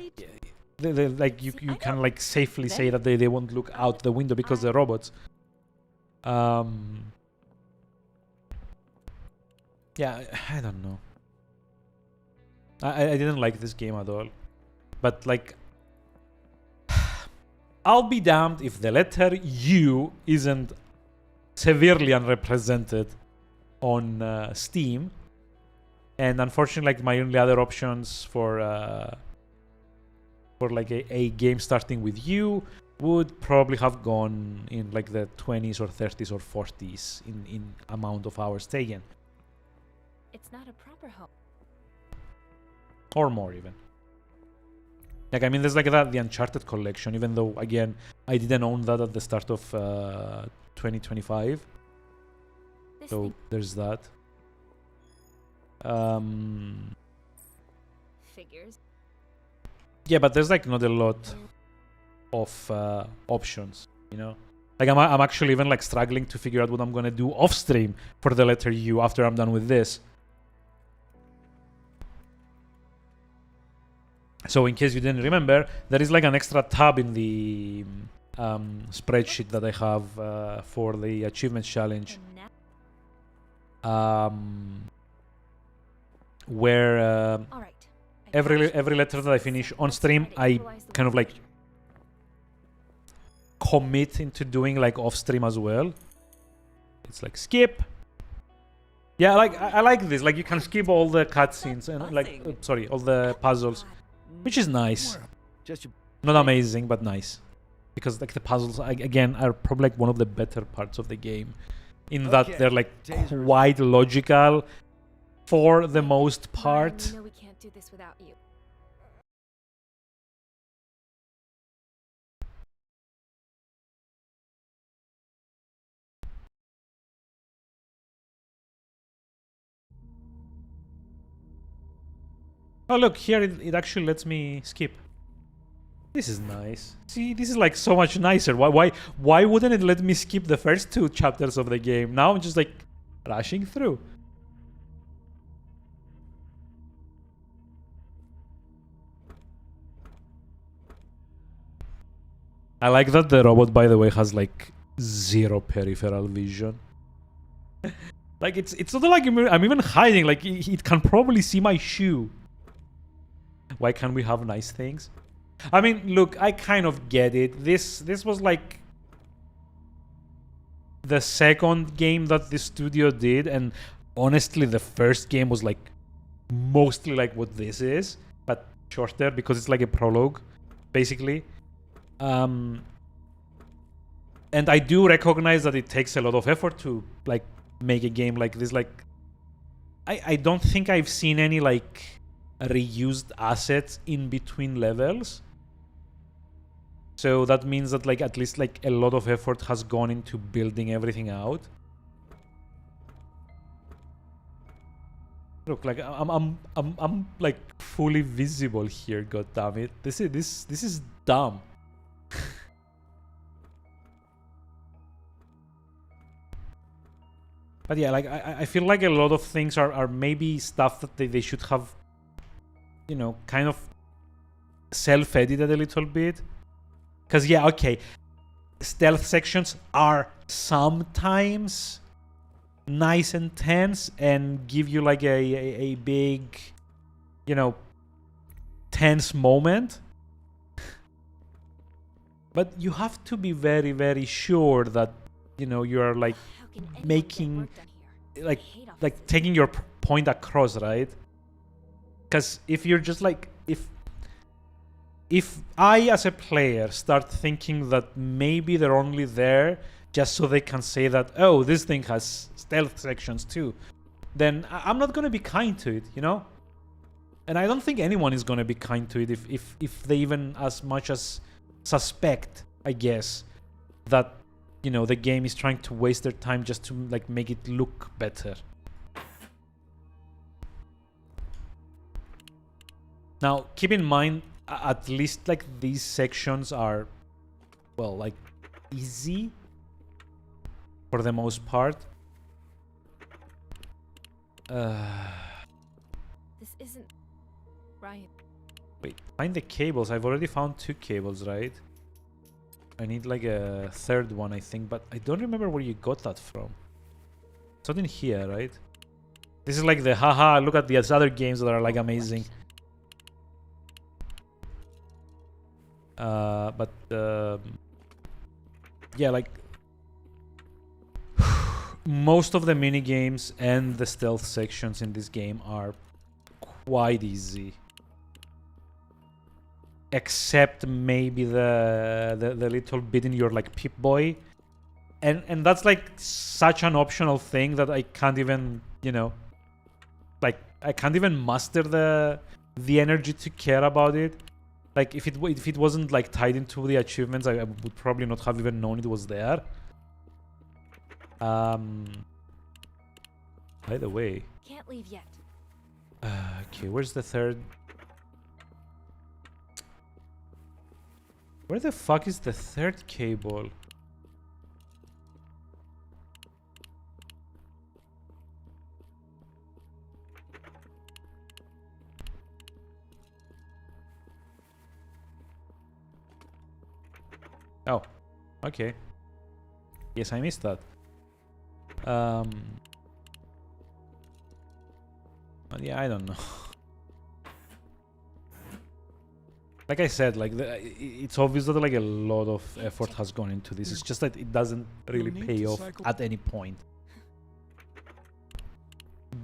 Emily, like you I can don't- like safely say that they won't look out the window because they're robots. Yeah, I don't know. I didn't like this game at all, but like I'll be damned if the letter U isn't severely unrepresented on Steam, and unfortunately like my only other options for like a game starting with U would probably have gone in like the 20s or 30s or 40s in amount of hours taken, it's not a proper home. or more even. Like I mean, there's like the Uncharted collection, even though again I didn't own that at the start of 2025, This so thing there's that. figures. Yeah, but there's like not a lot of options, you know. Like I'm actually even like struggling to figure out what I'm gonna do off stream for the letter U after I'm done with this. So in case you didn't remember, there is like an extra tab in the spreadsheet that I have for the achievements challenge, And now, where all right. every letter that I finish on stream, I kind of like commit into doing like off stream as well. It's like skip. Yeah, like I like this. Like you can skip all the cutscenes and like sorry, all the puzzles, which is nice. Well, just your Not amazing, but nice. Because like the puzzles again are probably like one of the better parts of the game, in that Okay, they're like tasers. quite logical for the most Ryan, part. you know we can't do this without you. Oh look, here it actually lets me skip. This is nice. See, this is like so much nicer. Why wouldn't it let me skip the first 2 chapters of the game? Now I'm just like rushing through. I like that the robot, by the way, has like 0 peripheral vision. Like it's not like I'm even hiding. Like it can probably see my shoe. Why can't we have nice things? I mean, look, I kind of get it. This was like the second game that the studio did, and honestly, the first game was like mostly like what this is, but shorter because it's like a prologue, basically. And I do recognize that it takes a lot of effort to like make a game like this. Like, I don't think I've seen any like reused assets in between levels. So that means that like at least like a lot of effort has gone into building everything out. Look, like I'm like fully visible here. God damn it! This is dumb. But yeah, like I feel like a lot of things are maybe stuff that they should have, you know, kind of self-edited a little bit. Because yeah, okay, stealth sections are sometimes nice and tense and give you like a big, you know, tense moment. But you have to be very, very sure that, you know, you are like making, like taking your point across, right? Because if you're just like, if I as a player start thinking that maybe they're only there just so they can say that, oh, this thing has stealth sections too, then I'm not going to be kind to it, you know? And I don't think anyone is going to be kind to it if they even as much as suspect, I guess, that, you know, the game is trying to waste their time just to like make it look better. Now, keep in mind, at least like these sections are, well, like easy for the most part. This isn't right. Wait, find the cables. I've already found 2 cables, right? I need like a 3rd one, I think, but I don't remember where you got that from. It's not in here, right? This is like the haha, look at these other games that are like amazing. Yeah, like most of the mini games and the stealth sections in this game are quite easy, except maybe the little bit in your like Pip-Boy, and that's like such an optional thing that I can't even, you know, like I can't even muster the energy to care about it. Like if it wasn't like tied into the achievements, I would probably not have even known it was there. By the way, Can't leave yet. okay, where's the 3rd? Where the fuck is the 3rd cable? Oh, okay. Yes, I missed that. Yeah, I don't know. Like I said, like it's obvious that like a lot of effort has gone into this. It's just that it doesn't really pay off at any point.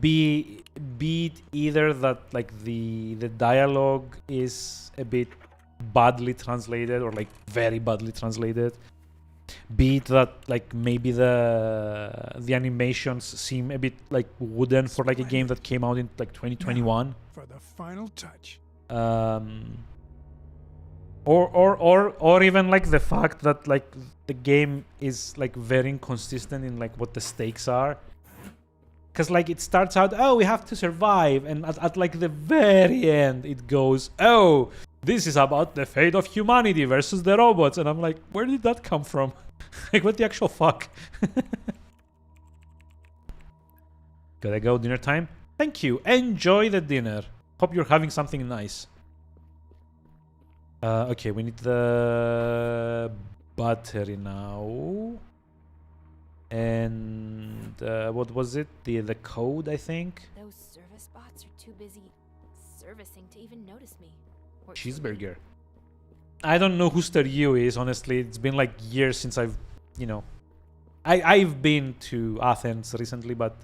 Be it either that like the dialogue is a bit badly translated or like very badly translated, be it that like maybe the animations seem a bit like wooden for like a game that came out in like 2021. Now, for the final touch. Or even like the fact that like the game is like very inconsistent in like what the stakes are. Because like it starts out, oh, we have to survive, and at like the very end it goes, oh, this is about the fate of humanity versus the robots. And I'm like, where did that come from? Like, what the actual fuck? Gotta go, dinner time? Thank you. Enjoy the dinner. Hope you're having something nice. Okay, we need the battery now. And what was it? The code, I think? Those service bots are too busy servicing to even notice me. Or Cheeseburger. I don't know who Star U is, honestly. It's been like years since I've, you know... I've been to Athens recently, but...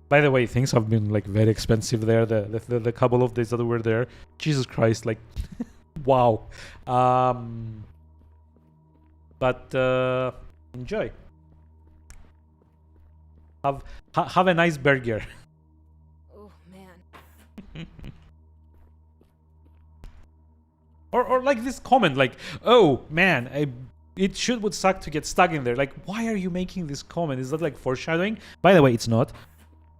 By the way, things have been like very expensive there. The couple of days that we were there. Jesus Christ, like... wow. But enjoy. Have a nice burger. Oh man. or like this comment, like, oh man, it would suck to get stuck in there. Like, why are you making this comment? Is that like foreshadowing? By the way, it's not.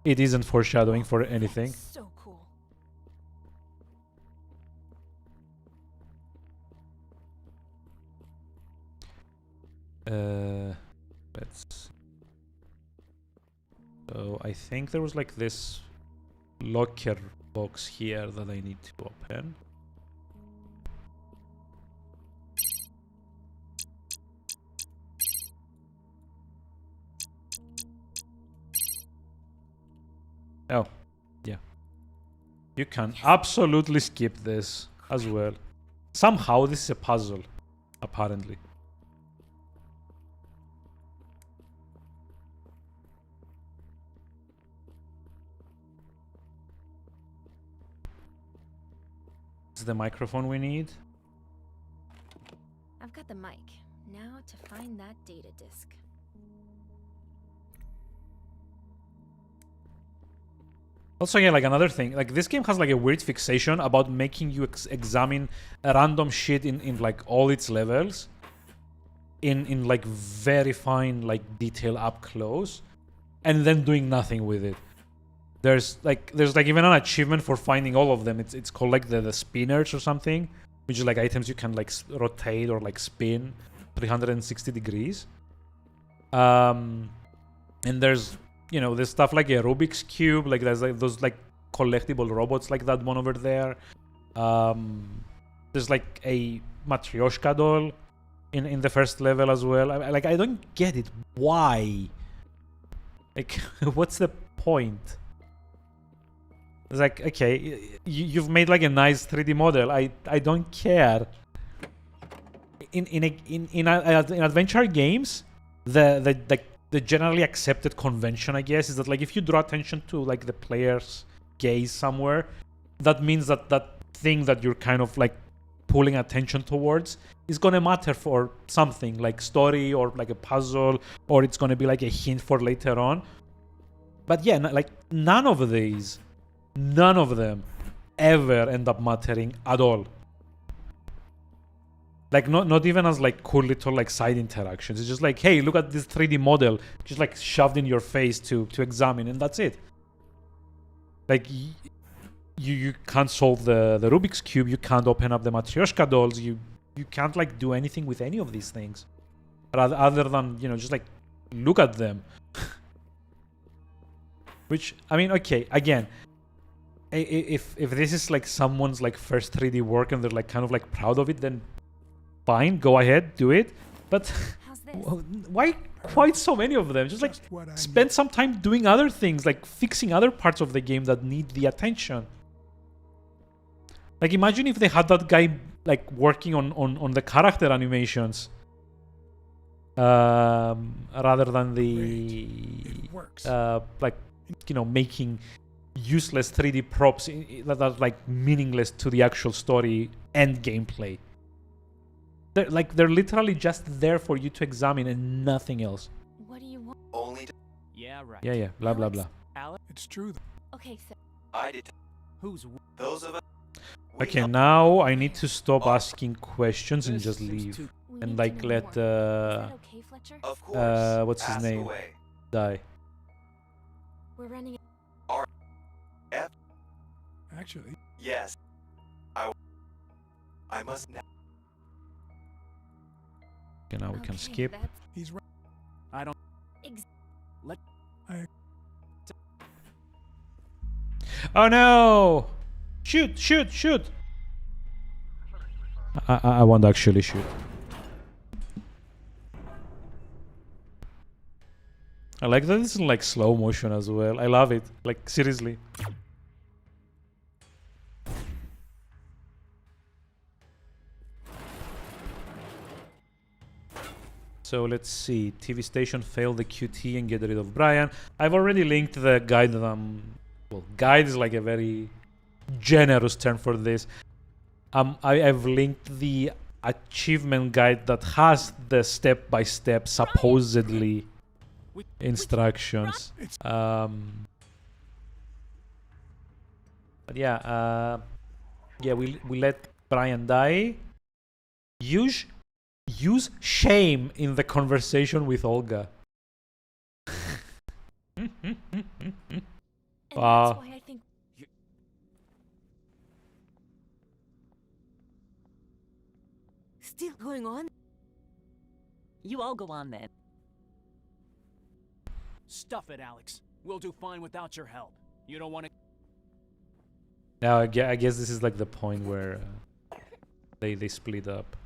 It isn't foreshadowing for anything. So cool. Let's. So I think there was like this locker box here that I need to open. Oh, yeah. You can absolutely skip this as well. Somehow this is a puzzle, apparently. This is the microphone we need. I've got the mic. Now to find that data disk. Also, yeah, like another thing, like this game has like a weird fixation about making you examine random shit in like all its levels in like very fine like detail up close, and then doing nothing with it. There's like even an achievement for finding all of them. It's called like the spinners or something, which is like items you can like rotate or like spin 360 degrees. And there's, you know, there's stuff like a Rubik's Cube, like there's like those like collectible robots like that one over there. There's like a Matryoshka doll in the first level as well. I don't get it. Why? Like, what's the point? It's like, okay, you've made like a nice 3D model. I don't care. In adventure games, the generally accepted convention, I guess, is that like if you draw attention to like the player's gaze somewhere, that means that that thing that you're kind of like pulling attention towards is gonna matter for something like story or like a puzzle, or it's gonna be like a hint for later on. But yeah, like none of them ever end up mattering at all. Like not even as like cool little like side interactions. It's just like, hey, look at this 3D model, just like shoved in your face to examine, and that's it. Like you can't solve the Rubik's Cube, you can't open up the Matryoshka dolls, you can't like do anything with any of these things, other than, you know, just like look at them. Which, I mean, okay, again, if this is like someone's like first 3D work and they're like kind of like proud of it, then fine, go ahead, do it. But why quite so many of them? Just like spend some time doing other things, like fixing other parts of the game that need the attention. Like imagine if they had that guy like working on the character animations, rather than the like, you know, making useless 3D props that are like meaningless to the actual story and gameplay. They're literally just there for you to examine and nothing else. What do you want? Only Yeah, right. Yeah, blah blah blah. Alex? It's true. Okay, so I did. Who's Those of us. Okay, now I need to stop asking questions and just leave. we And need like to know let more. Is that okay, Fletcher? Of course. what's his Ask name away. die. We're running. Actually, Yes. I must now. Okay, now we can skip. That's He's right. I don't. ex- Oh no! Shoot! Shoot! Shoot! I won't actually shoot. I like that it's in like slow motion as well. I love it. Like seriously. So let's see. TV station failed the QT and get rid of Brian. I've already linked the guide that well, guide is like a very generous term for this. I've linked the achievement guide that has the step-by-step supposedly instructions. But yeah, we let Brian die. Use shame in the conversation with Olga. and Wow. that's why I think Still going on? You all go on then. Stuff it, Alex. We'll do fine without your help. You don't want to. Now I guess this is like the point where they split up.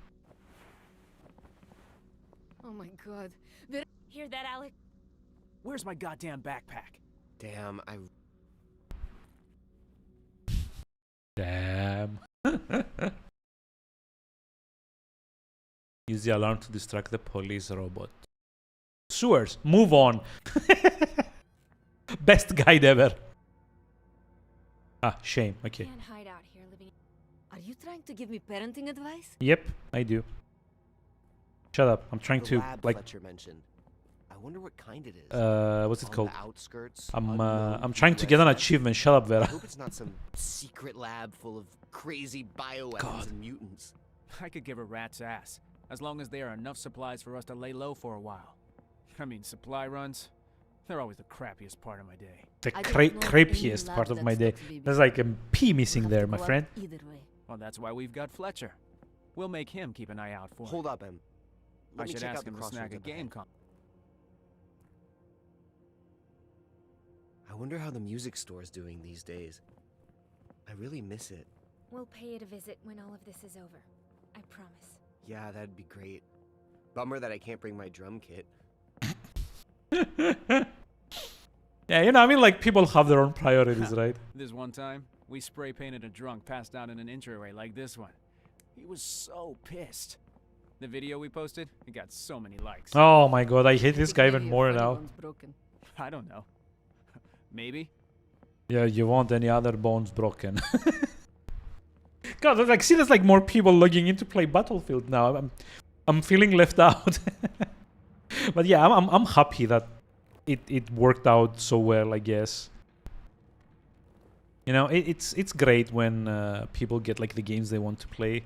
Oh my god. hear that, Alex. Where's my goddamn backpack? Damn, Damn. Use the alarm to distract the police robot. Sewers, move on. Best guide ever. Ah, shame. Okay. Can't hide out here living. Are you trying to give me parenting advice? Yep, I do. Shut up. I'm trying the to lab like. Fletcher mentioned. I wonder what kind it is. What's it On called? The outskirts. I'm unknown trying to get an USS. achievement. Shut up, I Vera. hope it's not some secret lab full of crazy bioweapons God. and mutants. I could give a rat's ass, as long as there are enough supplies for us to lay low for a while. I mean, supply runs, they're always the crappiest part of my day. The I don't know any creepiest lab part of that my day. stocks BB. There's like a P We'll missing have there, to my go out friend. Either way. Well, that's why we've got Fletcher. We'll make him keep an eye out for Hold it. up, Em. I Let me should check ask out the him to snag crossroads a up game ahead. con. I wonder how the music store's doing these days. I really miss it. We'll pay it a visit when all of this is over. I promise. Yeah, that'd be great. Bummer that I can't bring my drum kit. Yeah, you know, I mean, like people have their own priorities, right? This one time, we spray painted a drunk passed out in an entryway like this one. He was so pissed. The video we posted, it got so many likes. Oh my god, I hate this Think guy maybe even your more funny now. bone's broken. I don't know. Maybe? Yeah, you want any other bones broken? God, there's like, see, there's like more people logging in to play Battlefield now. I'm feeling left out. But yeah, I'm happy that it worked out so well, I guess. You know, it's great when people get like the games they want to play.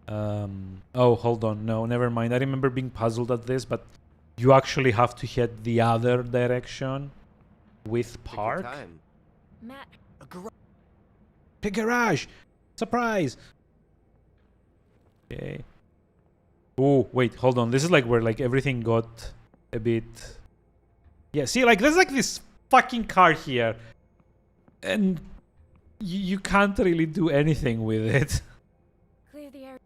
Oh, hold on, no, never mind. I remember being puzzled at this, but you actually have to head the other direction with Take your park. time. Matt, A garage. The garage! Surprise! Okay. Oh, wait, hold on. This is like where like everything got a bit... Yeah, see, like there's like this fucking car here. And you can't really do anything with it. clear the air.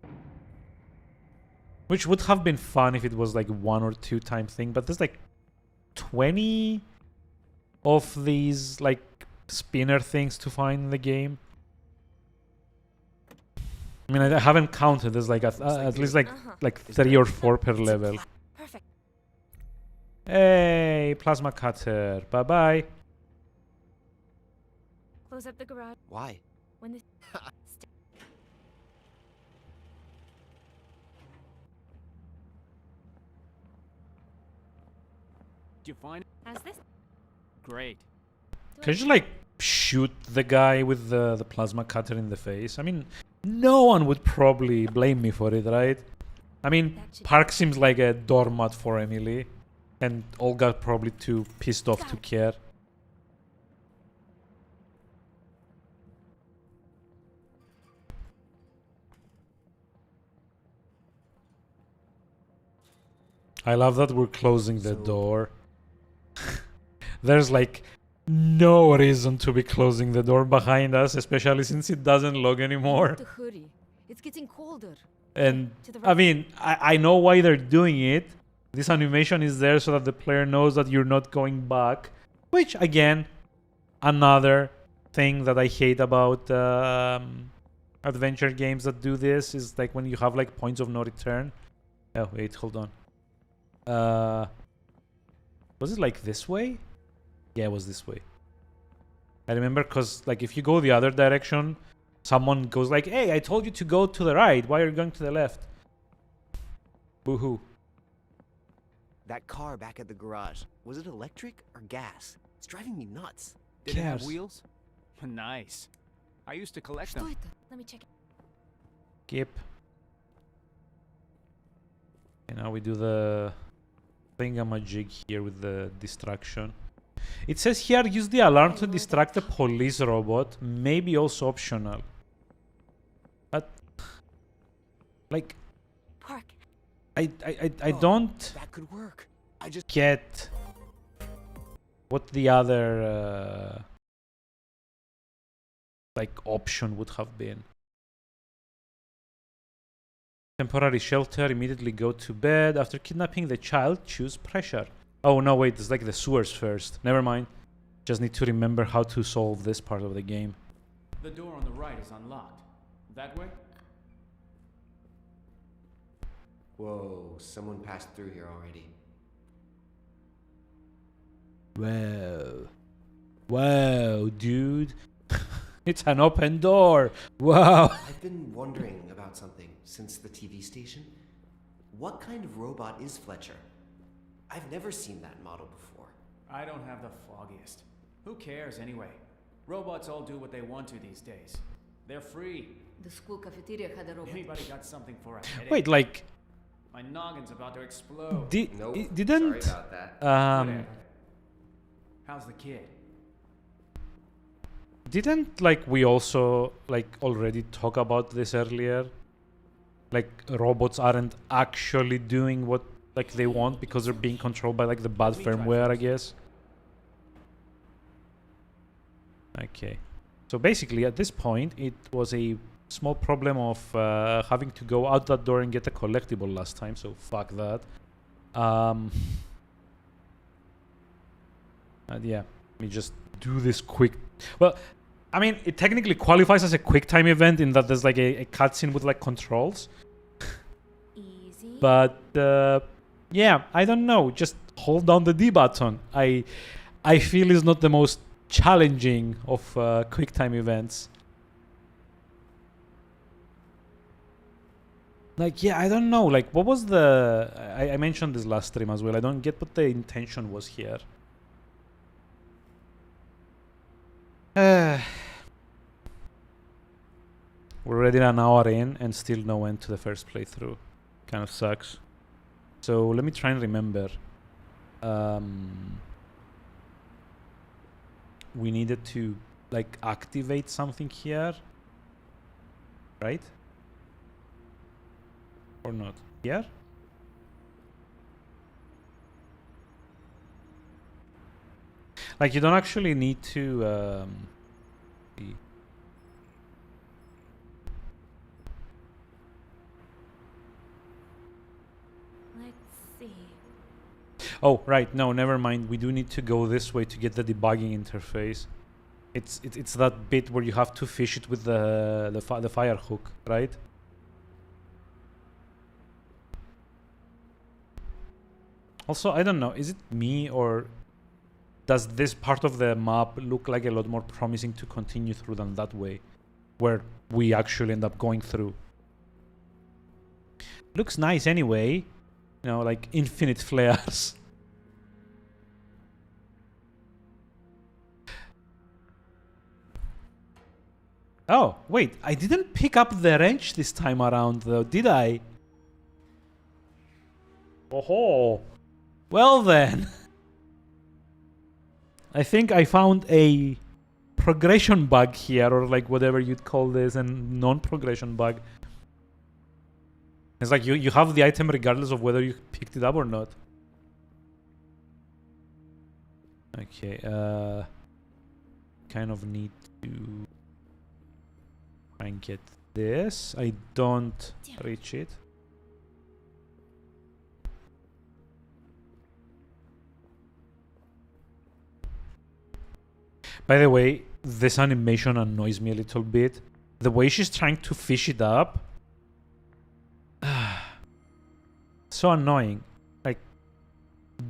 Which would have been fun if it was like 1 or 2 time thing. But there's like 20 of these like spinner things to find in the game. I mean, I haven't counted. There's like at least like Uh-huh. like Is 3 there- or 4 per level. Perfect. Hey, plasma cutter. Bye bye. Close up the garage Why? when the. Did you find it? How's this? Great. Can you just like shoot the guy with the plasma cutter in the face? I mean, no one would probably blame me for it, right? I mean, That should- Park seems like a doormat for Emily, and Olga probably too pissed off to care. I love that we're closing the So- door. There's like no reason to be closing the door behind us, especially since it doesn't log anymore. To hurry. It's getting colder. And To the I mean, I know why they're doing it. This animation is there so that the player knows that you're not going back. Which, again, another thing that I hate about adventure games that do this is like when you have like points of no return. Oh, wait, hold on. Was it like this way? Yeah, it was this way. I remember because like if you go the other direction, someone goes like, hey, I told you to go to the right. Why are you going to the left? Boo-hoo. That car back at the garage, was it electric or gas? It's driving me nuts. Did it have Cares. wheels? Nice. I used to collect Что them. это? Let me check. Skip. And now we do the thingamajig here with the distraction. It says here, use the alarm to distract the police robot. Maybe also optional. But, like, Park. I Oh, don't That could work. I just get what the other like option would have been. Temporary shelter, immediately go to bed. After kidnapping the child, choose pressure. Oh no, wait, it's like the sewers first. Never mind. Just need to remember how to solve this part of the game. The door on the right is unlocked. That way? Whoa, someone passed through here already. Wow. Wow, dude. It's an open door. Wow. I've been wondering about something since the TV station. What kind of robot is Fletcher? I've never seen that model before. I don't have the foggiest. Who cares anyway? Robots all do what they want to these days. They're free. The school cafeteria had a robot. Anybody got something for a headache? Wait, like, My noggin's about to explode. Nope. didn't Sorry about that. Whatever. How's the kid? didn't like we also like already talk about this earlier? Like robots aren't actually doing what like they want because they're being controlled by like the bad Let me try firmware, I first. guess. Okay. So basically at this point it was a small problem of having to go out that door and get a collectible last time, so fuck that. And yeah, let me just do this quick. Well, I mean, it technically qualifies as a quick time event in that there's like a cutscene with like controls. Easy. But yeah, I don't know. Just hold down the D button. I feel is not the most challenging of quick time events. Like, yeah, I don't know. Like, what was the... I mentioned this last stream as well. I don't get what the intention was here. We're already an hour in and still no end to the first playthrough. Kind of sucks. So let me try and remember. We needed to like activate something here, right? Or not? Here? Like you don't actually need to see. Let's see. Oh, right. No, never mind. We do need to go this way to get the debugging interface. It's that bit where you have to fish it with the fire hook, right? Also, I don't know. Is it me or does this part of the map look like a lot more promising to continue through than that way, where we actually end up going through? Looks nice anyway. You know, like infinite flares. Oh, wait. I didn't pick up the wrench this time around, though, did I? Oh, well then. I think I found a progression bug here, or like whatever you'd call this, and non-progression bug. It's like you have the item regardless of whether you picked it up or not. Okay, kind of need to try and get this. I don't reach it. By the way, this animation annoys me a little bit. The way she's trying to fish it up. So annoying. Like,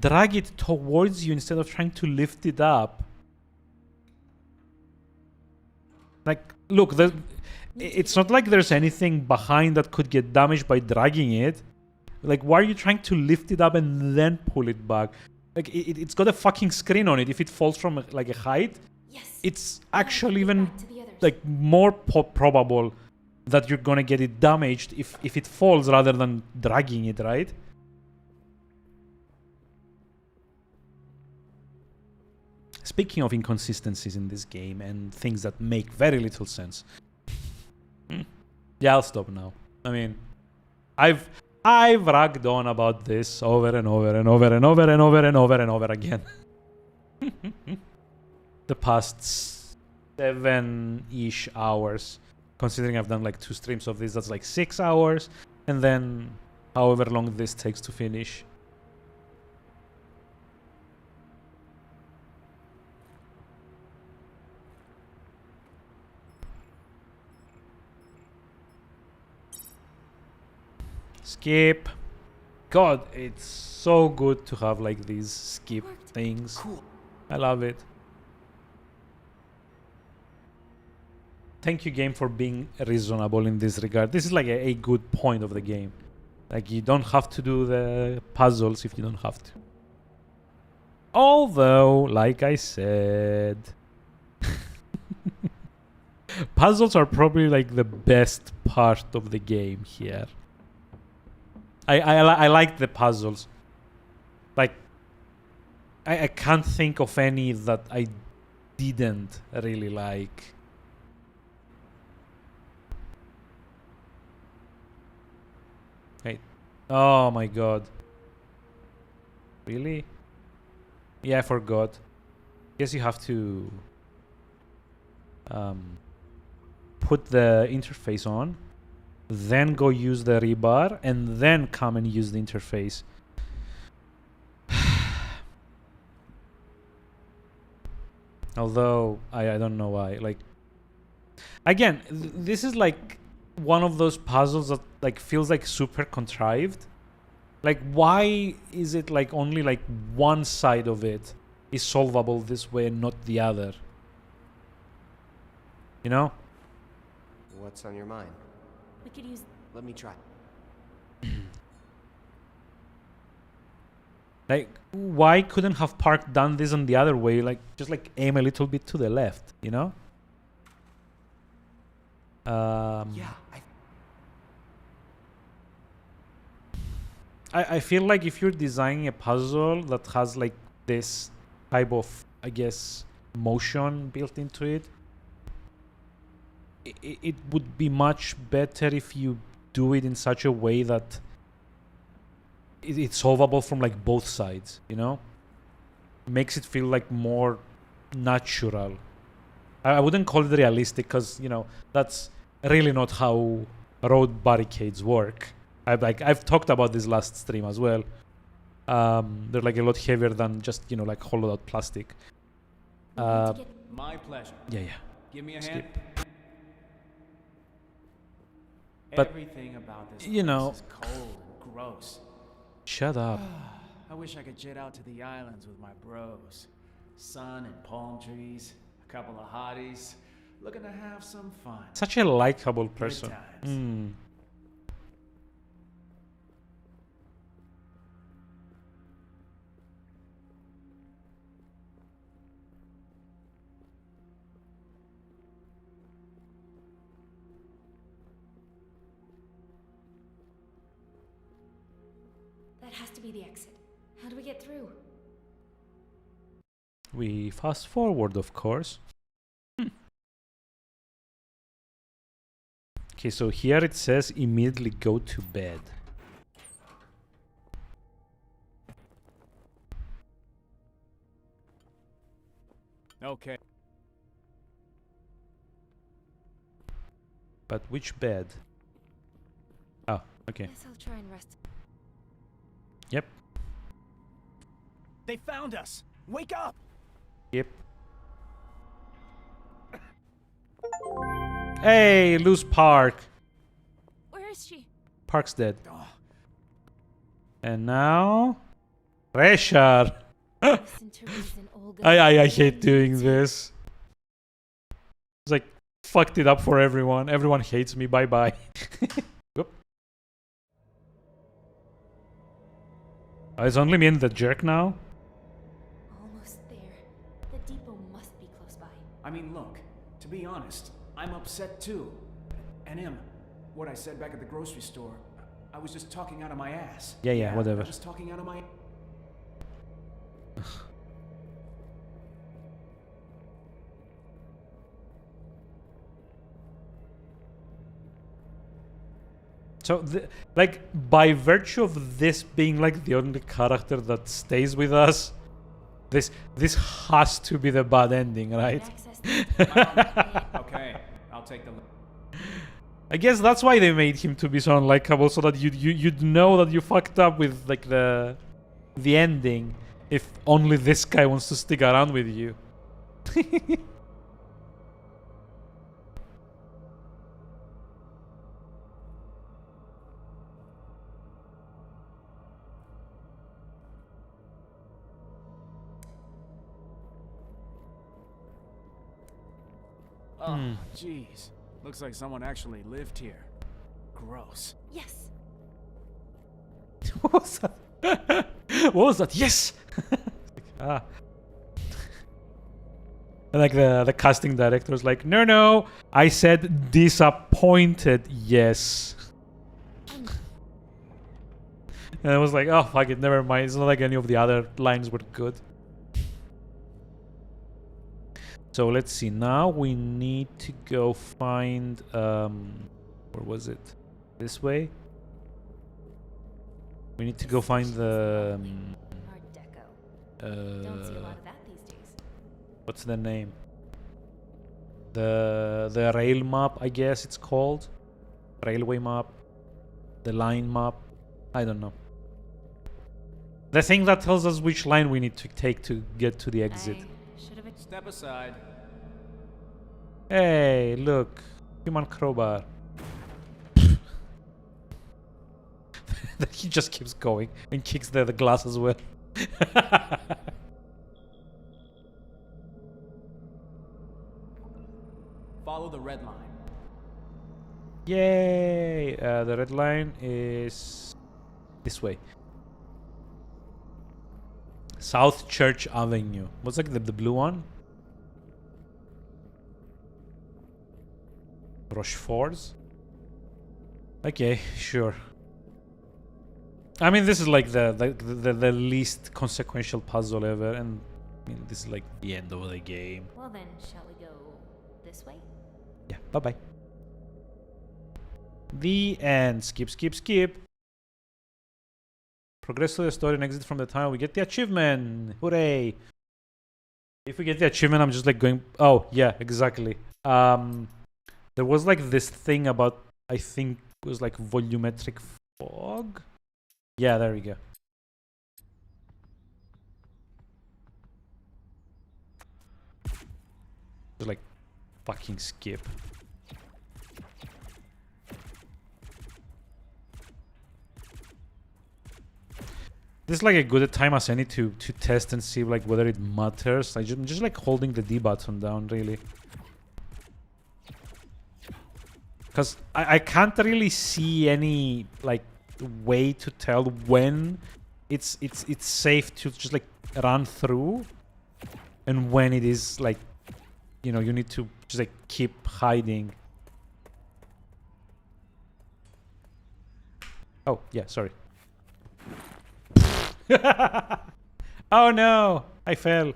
drag it towards you instead of trying to lift it up. Like, look, it's not like there's anything behind that could get damaged by dragging it. Like, why are you trying to lift it up and then pull it back? Like, it's got a fucking screen on it. If it falls from like a height, Yes. it's actually even Back to the others. like more probable that you're gonna get it damaged if it falls rather than dragging it, right? Speaking of inconsistencies in this game and things that make very little sense. Yeah, I'll stop now. I mean, I've ragged on about this over and over and over and over and over and over and over again. The past 7-ish hours. Considering I've done like 2 streams of this, that's like 6 hours. And then however long this takes to finish. Skip. God, it's so good to have like these skip things. Cool. I love it. Thank you, game, for being reasonable in this regard. This is like a good point of the game. Like, you don't have to do the puzzles if you don't have to. Although, like I said, puzzles are probably like the best part of the game here. I like the puzzles. Like, I can't think of any that I didn't really like. Wait. Oh my god. Really? Yeah, I forgot. Guess you have to put the interface on, then go use the rebar, and then come and use the interface. Although I don't know why. Like, again, this is like one of those puzzles that like feels like super contrived. Like, why is it like only like one side of it is solvable this way and not the other? You know? What's on your mind? We could use. Let me try. Like, why couldn't have Park done this on the other way? Like, just like aim a little bit to the left, you know? Yeah, I feel like if you're designing a puzzle that has like this type of, I guess, motion built into it, it would be much better if you do it in such a way that it's solvable from like both sides, you know? Makes it feel like more natural. I wouldn't call it realistic because, you know, that's really not how road barricades work. I've talked about this last stream as well. They're like a lot heavier than just, you know, like hollowed out plastic. My pleasure. Yeah. Give me a Skip. hand. But, Everything about this you place know- is cold and gross. Shut up. I wish I could jet out to the islands with my bros. Sun and palm trees, a couple of hotties, looking to have some fun. Such a likable person. times. That has to be the exit. How do we get through? We fast forward, of course. Okay, so here it says immediately go to bed. Okay. But which bed? Oh, okay. Guess I'll try and rest. Yep. They found us! Wake up! Yep. Hey, lose Park. Where is she? Park's dead. Oh, And now... Pressure! Listen to reason, Olga. I hate doing this. It's like, fucked it up for everyone. Everyone hates me. Bye-bye. Whoop. Oh, it's only me and the jerk now? Almost there. The depot must be close by. I mean, look, to be honest, I'm upset too. And what I said back at the grocery store, I was just talking out of my ass. Yeah, whatever. I was talking out of my... So, like, by virtue of this being like the only character that stays with us, this has to be the bad ending, right? Access to Okay, I'll take the... I guess that's why they made him to be so unlikable, so that you'd know that you fucked up with like the ending, if only this guy wants to stick around with you. Oh, jeez. Looks like someone actually lived here. Gross. Yes. What was that? What was that? Yes. Ah. And like the casting director was like, no, I said disappointed. Yes. And I was like, oh fuck it, never mind. It's not like any of the other lines were good. So let's see. Now we need to go find where was it? This way? We need to go find the Art Deco. Don't see a lot of that these days. what's the name? The rail map, I guess it's called. Railway map. The line map. I don't know. The thing that tells us which line we need to take to get to the exit. I should have. Step aside. Hey, look. Human crowbar. He just keeps going and kicks the glass as well. Follow the red line. Yay! The red line is this way. South Church Avenue. What's like the blue one? Rochefort's? Okay, sure. I mean, this is like the least consequential puzzle ever, and I mean, this is like the end of the game. Well then, shall we go this way? Yeah, bye-bye. The end. Skip, skip, skip. Progress to the story and exit from the tunnel. We get the achievement. Hooray. If we get the achievement, I'm just like going... Oh, yeah, exactly. There was like this thing about, I think it was like volumetric fog? Yeah, there we go. Just like fucking skip. This is like a good time as any to test and see like whether it matters. I'm just like holding the D button down really. Because I can't really see any like way to tell when it's safe to just like run through and when it is like, you know, you need to just like keep hiding. Oh yeah, sorry. Oh no, I fell.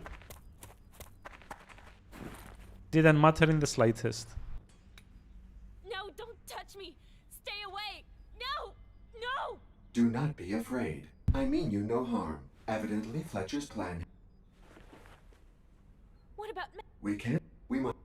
Didn't matter in the slightest. No, don't touch me. Stay away. No, no. Do not be afraid. I mean you no harm. Evidently, Fletcher's plan. What about We can't. We must.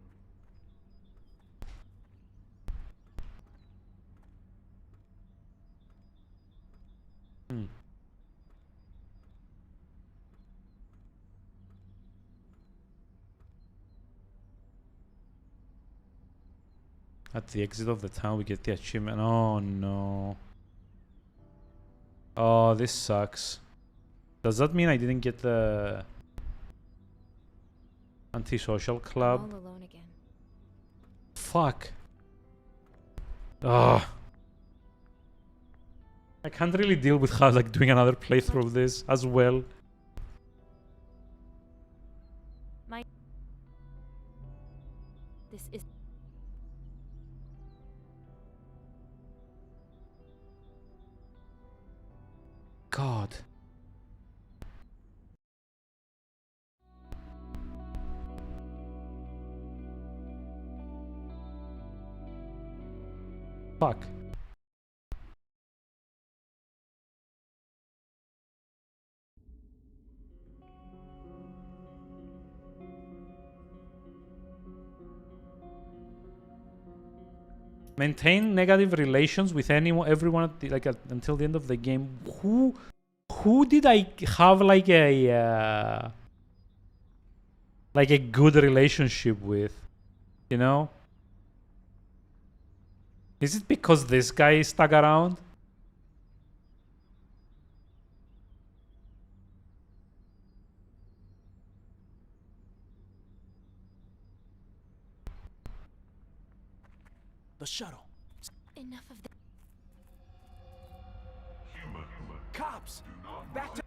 At the exit of the town, we get the achievement. Oh no. Oh, this sucks. Does that mean I didn't get the antisocial club? I'm all alone again. Fuck. Ugh. I can't really deal with how like doing another playthrough of this as well. This is. God. Fuck. Maintain negative relations with anyone, everyone at the, until the end of the game. Who did I have like a good relationship with? You know? Is it because this guy stuck around? The shuttle. Enough of that. Cops! Back to...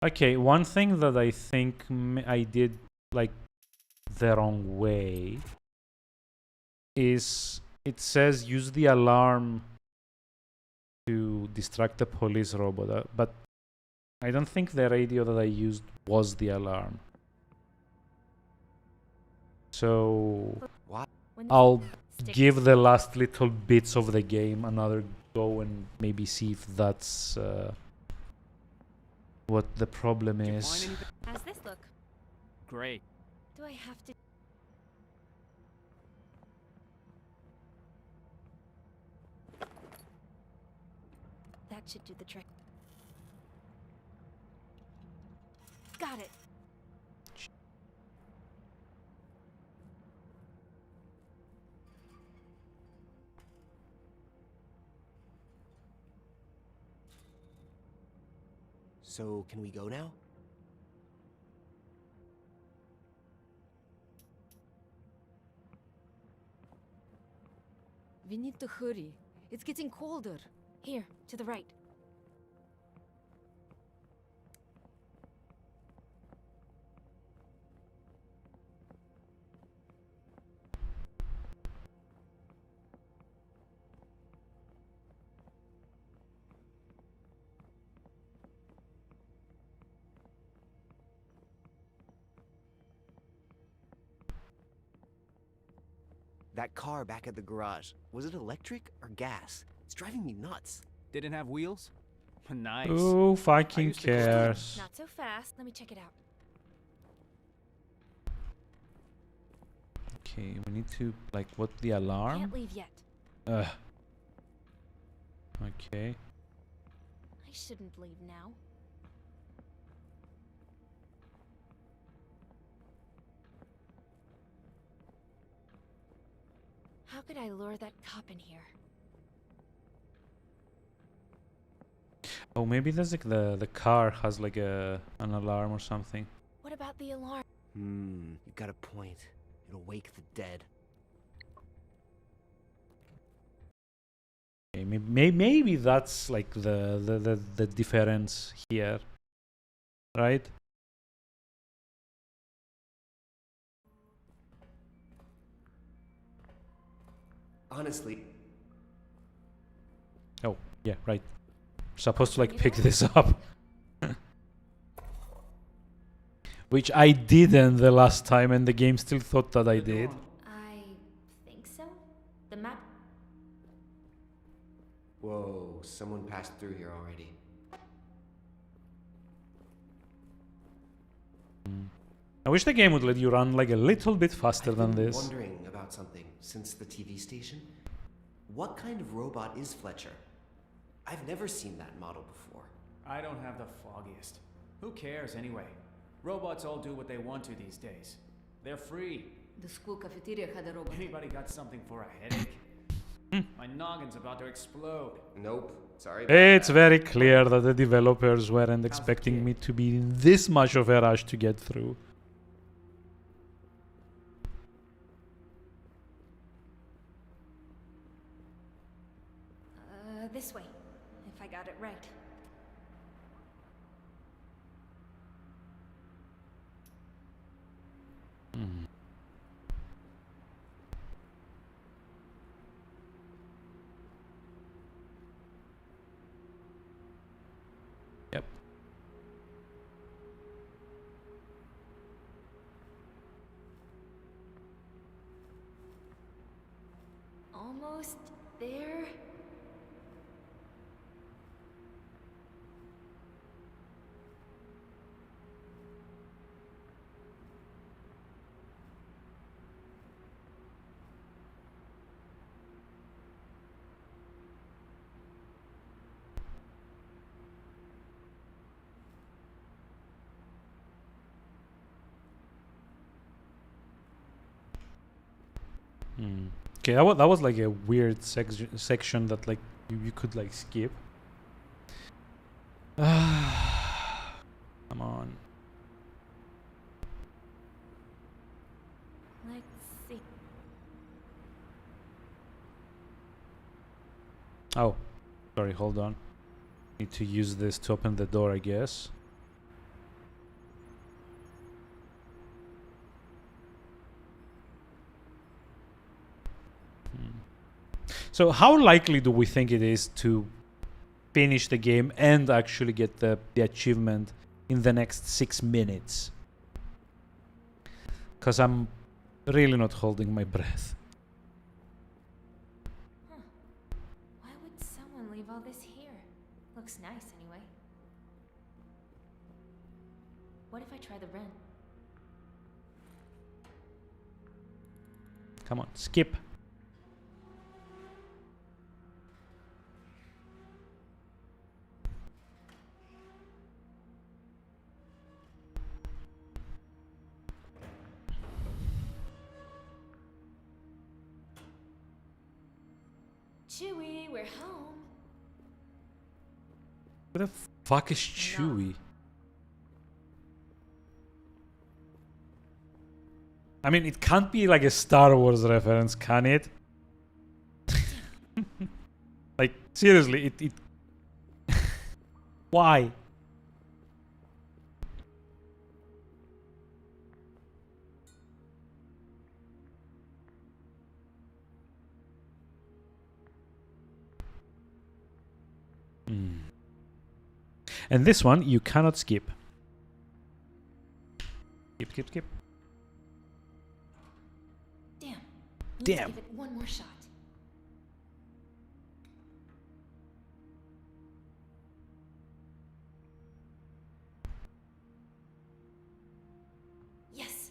Okay, one thing that I think I did like the wrong way is it says use the alarm to distract the police robot, but I don't think the radio that I used was the alarm. So I'll give the last little bits of the game another go and maybe see if that's what the problem is. How's this look? Great. Do I have to? That should do the trick. Got it. So, can we go now? We need to hurry. It's getting colder. Here, to the right. That car back at the garage, was it electric or gas? It's driving me nuts. Didn't have wheels? Nice. Who fucking used to go to- cares? Not so fast. Let me check it out. Okay, we need to like what the alarm? Can't leave yet. Okay. I shouldn't leave now. How could I lure that cop in here? Oh, maybe there's like the car has like an alarm or something. What about the alarm? You got a point. It'll wake the dead. Okay, maybe that's like the difference here, right? Honestly, Oh, yeah, right. Supposed to like pick this up. Which I didn't the last time and the game still thought that I did. I think so. The map. Whoa, someone passed through here already. I wish the game would let you run like a little bit faster than I've been this. wondering about something since the TV station. What kind of robot is Fletcher? I've never seen that model before. I don't have the foggiest. Who cares anyway? Robots all do what they want to these days. They're free. The school cafeteria had a robot. Anybody got something for a headache? My noggin's about to explode. Nope. Sorry about It's that. very clear that the developers weren't expecting me to be in this much of a rush to get through. This way, if I got it right. Yep. Almost there. Okay, that was like a weird section that like you could like skip. Come on. Let's see. Oh, sorry, hold on. Need to use this to open the door, I guess. So how likely do we think it is to finish the game and actually get the achievement in the next 6 minutes? Because I'm really not holding my breath. Why would someone leave all this here? Looks nice anyway. What if I try the rent? Come on, skip. Chewie, we're home. Who the fuck is Chewie? I mean, it can't be like a Star Wars reference, can it? Like, seriously, it Why? And this one you cannot skip. Skip. Damn. Need Damn. to give it one more shot. Yes.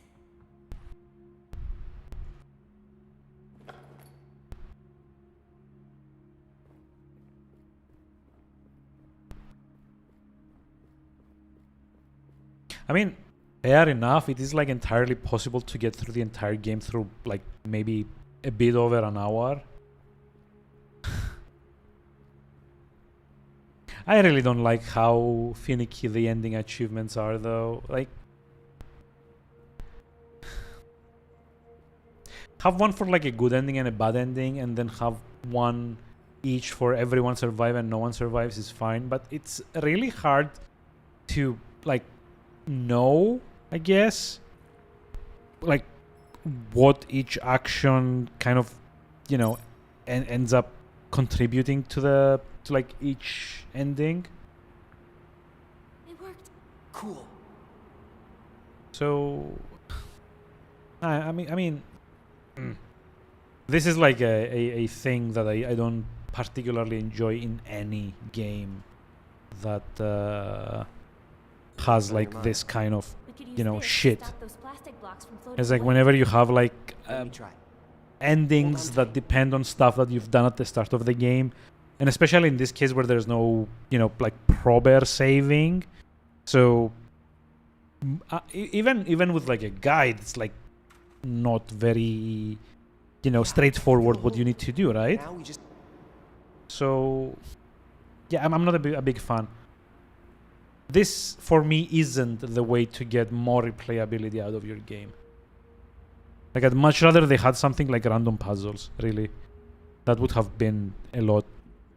I mean, fair enough. It is like entirely possible to get through the entire game through like maybe a bit over an hour. I really don't like how finicky the ending achievements are though. Like, have one for like a good ending and a bad ending, and then have one each for everyone survive and no one survives is fine. But it's really hard to like know, I guess, like what each action kind of, you know, ends up contributing to like each ending. It worked. Cool. So I mean this is like a thing that I don't particularly enjoy in any game that has like this kind of, We could use you know, this to shit. stop those plastic blocks from floating It's like away. whenever you have like Let me try. endings that depend on stuff that you've done at the start of the game, and especially in this case where there's no, you know, like proper saving. So even with like a guide, it's like not very, you know, straightforward what you need to do, right? Now we just So yeah, I'm not a big fan. This for me isn't the way to get more replayability out of your game. Like, I'd much rather they had something like random puzzles, really. That would have been a lot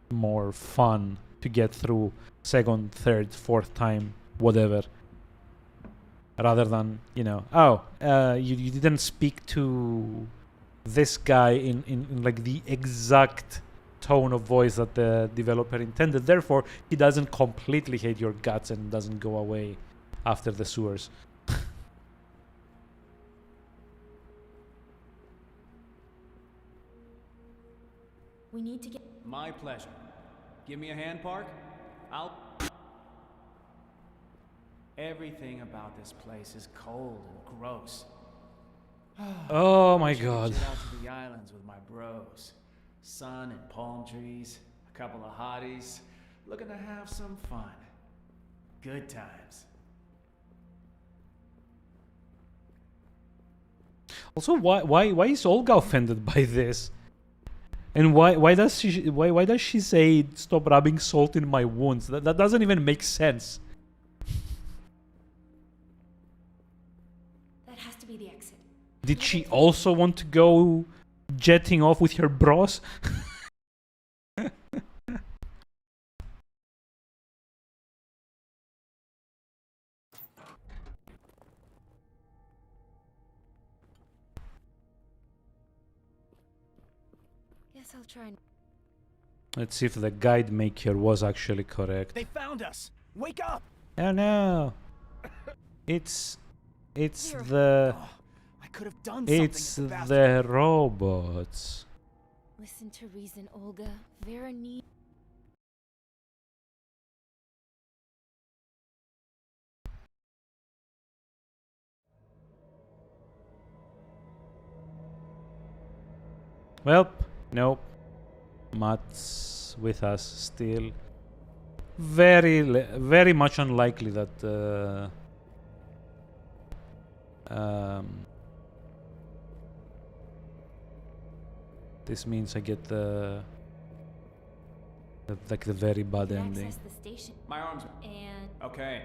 more fun to get through second, third, fourth time, whatever. Rather than, you know, you didn't speak to this guy in like the exact tone of voice that the developer intended. Therefore, he doesn't completely hate your guts and doesn't go away after the sewers. We need to get. My pleasure. Give me a hand, Park. I'll... Everything about this place is cold and gross. Oh my Wish I could god. jet out to the islands with my bros. Sun and palm trees, a couple of hotties, looking to have some fun. Good times. Also, why is Olga offended by this? And why does she say stop rubbing salt in my wounds? That doesn't even make sense. That has to be the exit. Did she also want to go jetting off with her bros? Guess I'll try. Let's see if the guide maker was actually correct. They found us! Wake up! Oh no. It's Here. the I could have done something. it's at the bathroom. the robots. Listen to reason, Olga. Vera need. Well, nope. Matt's with us still. Very much unlikely that this means I get the like the very bad You can ending. access the station My arms. and Okay.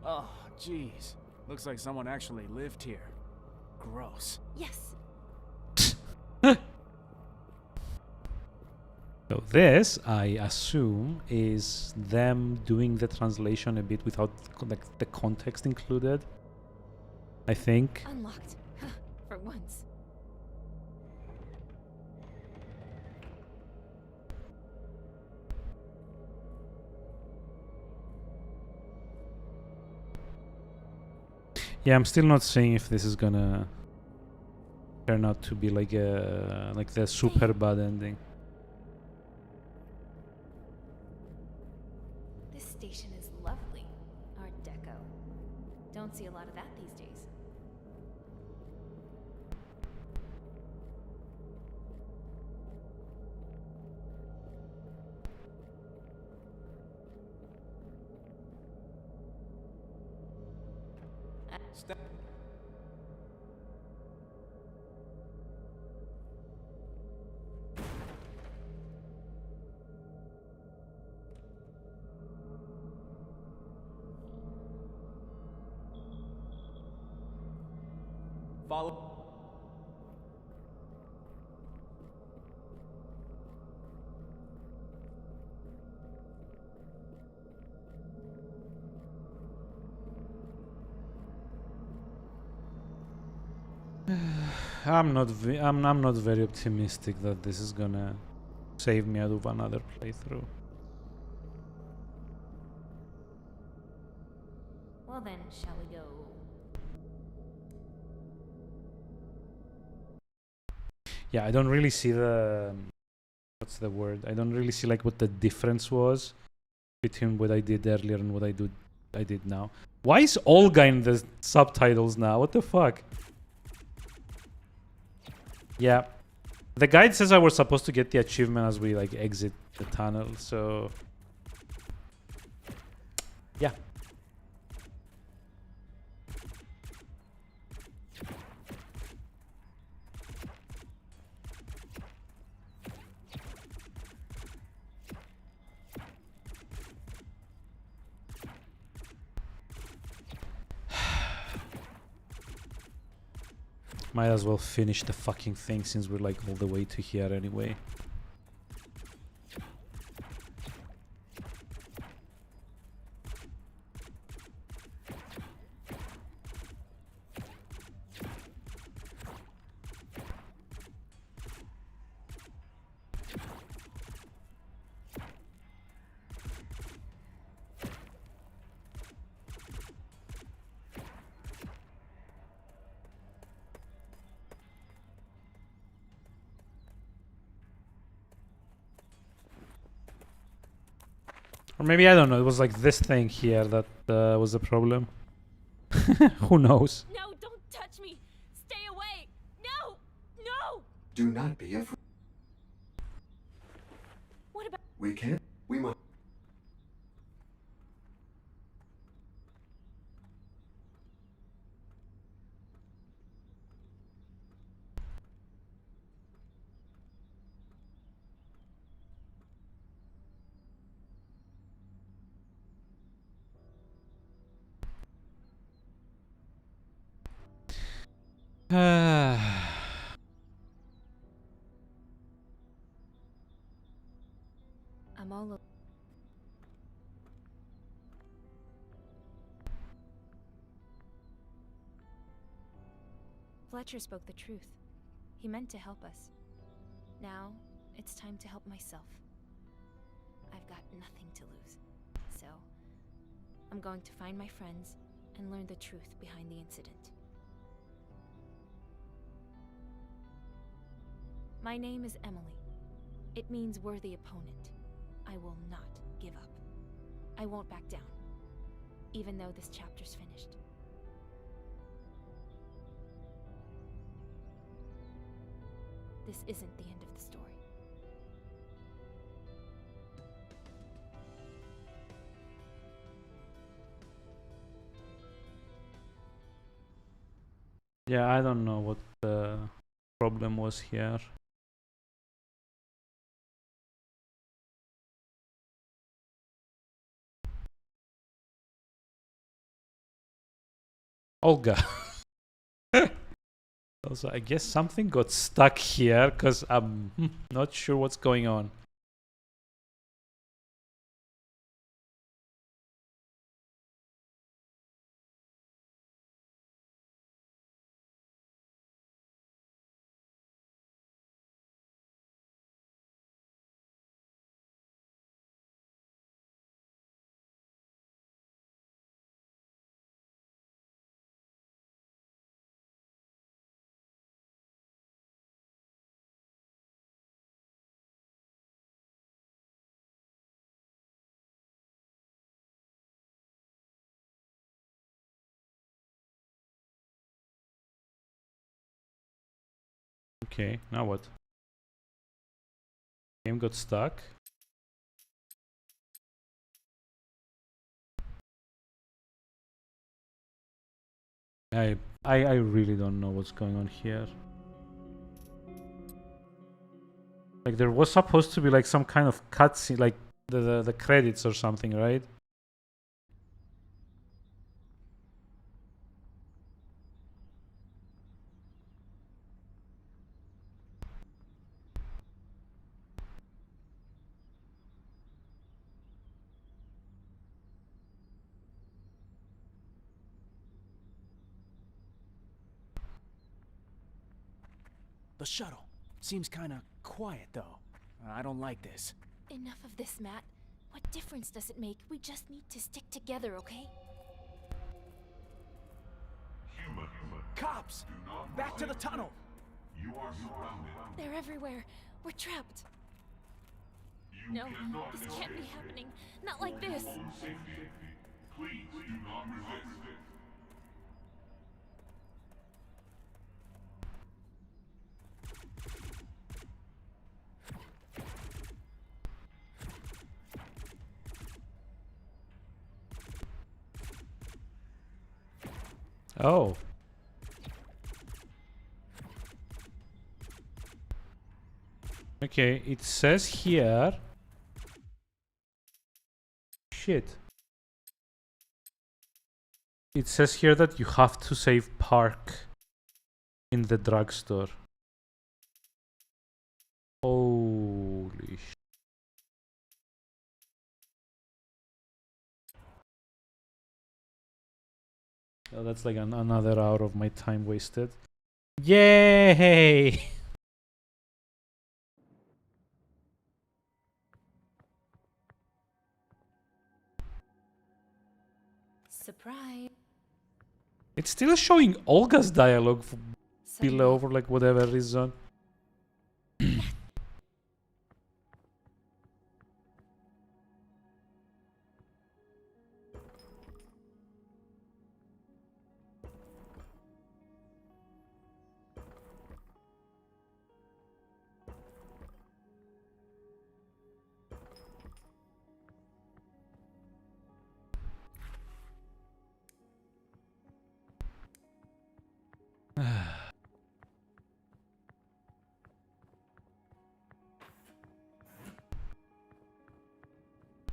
Oh, jeez. Looks like someone actually lived here. Gross. yes, So this, I assume, is them doing the translation a bit without like the context included. I think. unlocked. For once. Yeah, I'm still not seeing if this is gonna turn out to be like the super bad ending. This station is lovely. Art Deco. Don't see a lot of that these days. Step. Follow. I'm not very optimistic that this is gonna save me out of another playthrough. Well then, shall we go? Yeah, I don't really see the what's the word? I don't really see like what the difference was between what I did earlier and what I did now. Why is Olga in the subtitles now? What the fuck? Yeah. The guide says I was supposed to get the achievement as we like exit the tunnel, so yeah. Might as well finish the fucking thing since we're like all the way to here anyway. Or maybe, I don't know, it was like this thing here that was the problem. Who knows? No, don't touch me! Stay away! No! No! Do not be afraid. What about... We can't. We must. I'm all over. Fletcher spoke the truth. He meant to help us. Now, it's time to help myself. I've got nothing to lose. So, I'm going to find my friends and learn the truth behind the incident. My name is Emily. It means worthy opponent. I will not give up. I won't back down, even though this chapter's finished. This isn't the end of the story. Yeah, I don't know what the problem was here. Olga. Also, I guess something got stuck here because I'm not sure what's going on. Okay, now what? Game got stuck. I really don't know what's going on here. Like there was supposed to be like some kind of cutscene, like the credits or something, right? The shuttle. Seems kinda quiet, though. I don't like this. Enough of this, Matt. What difference does it make? We just need to stick together, okay? Cops! Back to the tunnel! They're everywhere. We're trapped. No, this can't be happening. Not like this. Oh. Okay, it says here. Shit. It says here that you have to save Park in the drugstore. Holy shit. Oh, that's like another hour of my time wasted. Yay! Surprise. It's still showing Olga's dialogue Suddenly, below for like whatever reason.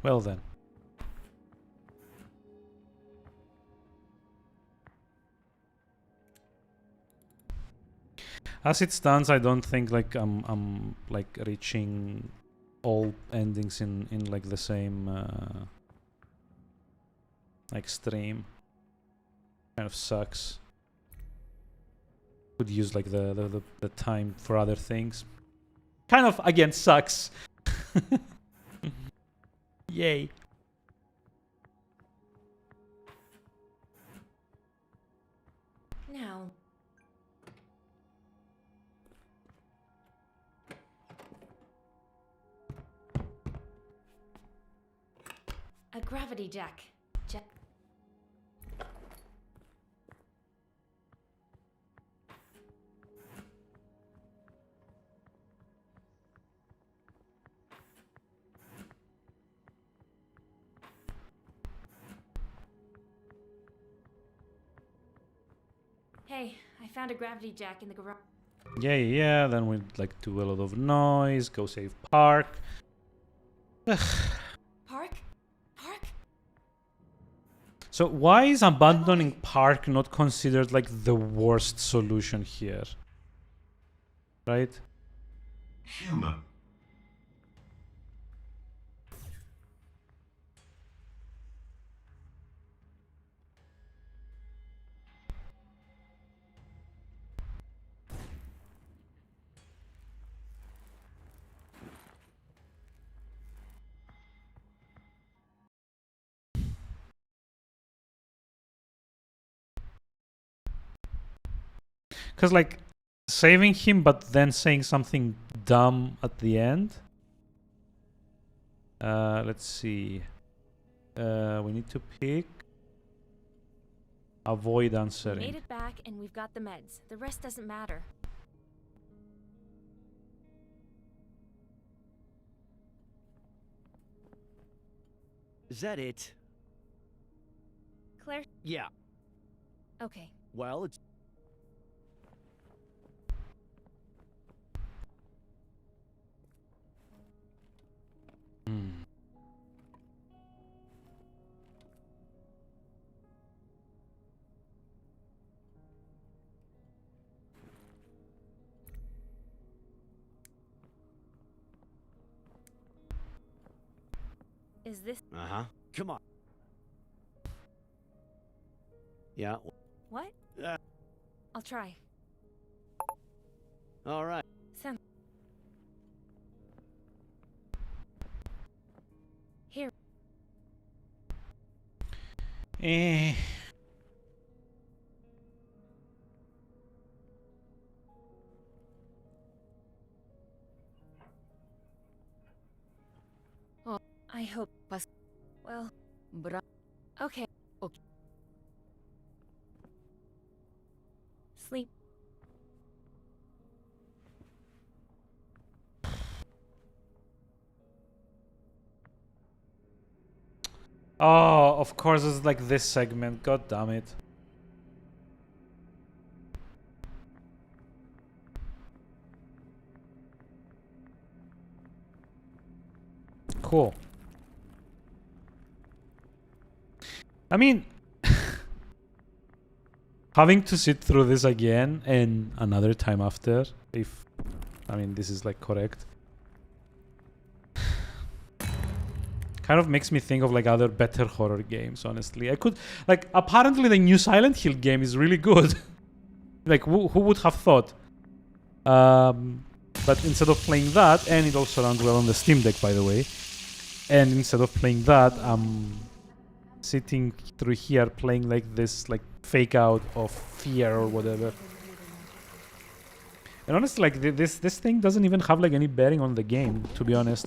Well then. As it stands, I don't think like I'm like reaching all endings in like the same like stream. Kind of sucks. Could use like the time for other things. Kind of again sucks. Yay. now. A gravity jack. Hey, I found a gravity jack in the garage. Yeah. Then we like do a lot of noise. Go save Park. Park? Park? So why is abandoning Park not considered like the worst solution here? Right? Human. Because like saving him but then saying something dumb at the end. Let's see. We need to pick. Avoid We answering. made it back and we've got the meds. The rest doesn't matter. Is that it? Claire? Yeah. Okay. Well, it's... Is this... Uh-huh. Come on. Yeah. What? Uh. I'll try. All right. Sam. Here. Eh. I hope. Well, okay. Okay. Sleep. Oh, of course it's like this segment. God damn it. Cool. I mean, having to sit through this again and another time after, if, I mean, this is like correct, kind of makes me think of like other better horror games, honestly. I could, like, apparently the new Silent Hill game is really good. Like, who would have thought? But instead of playing that, and it also runs well on the Steam Deck, by the way, and instead of playing that, I'm sitting through here playing like this, like, fake out of fear or whatever. And honestly, like, this thing doesn't even have like any bearing on the game, to be honest.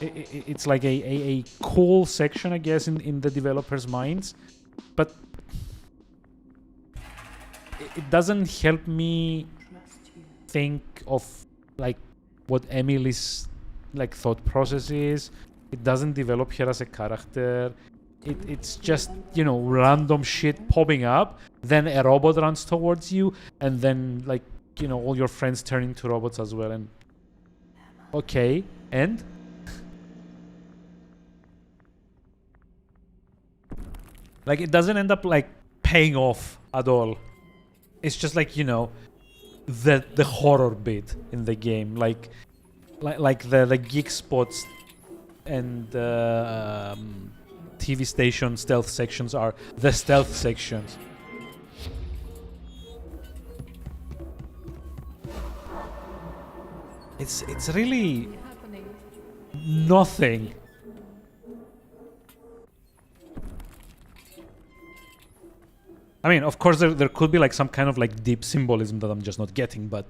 It's like a cool section, I guess, in the developers' minds, but it doesn't help me think of like what Emily's like thought process is. It doesn't develop her as a character. It's just, you know, random shit popping up, then a robot runs towards you, and then, like, you know, all your friends turn into robots as well. And okay, and like, it doesn't end up like paying off at all. It's just like, you know, the horror bit in the game, like the geek spots and TV station stealth sections are the stealth sections. It's really nothing. I mean, of course, there could be like some kind of like deep symbolism that I'm just not getting, but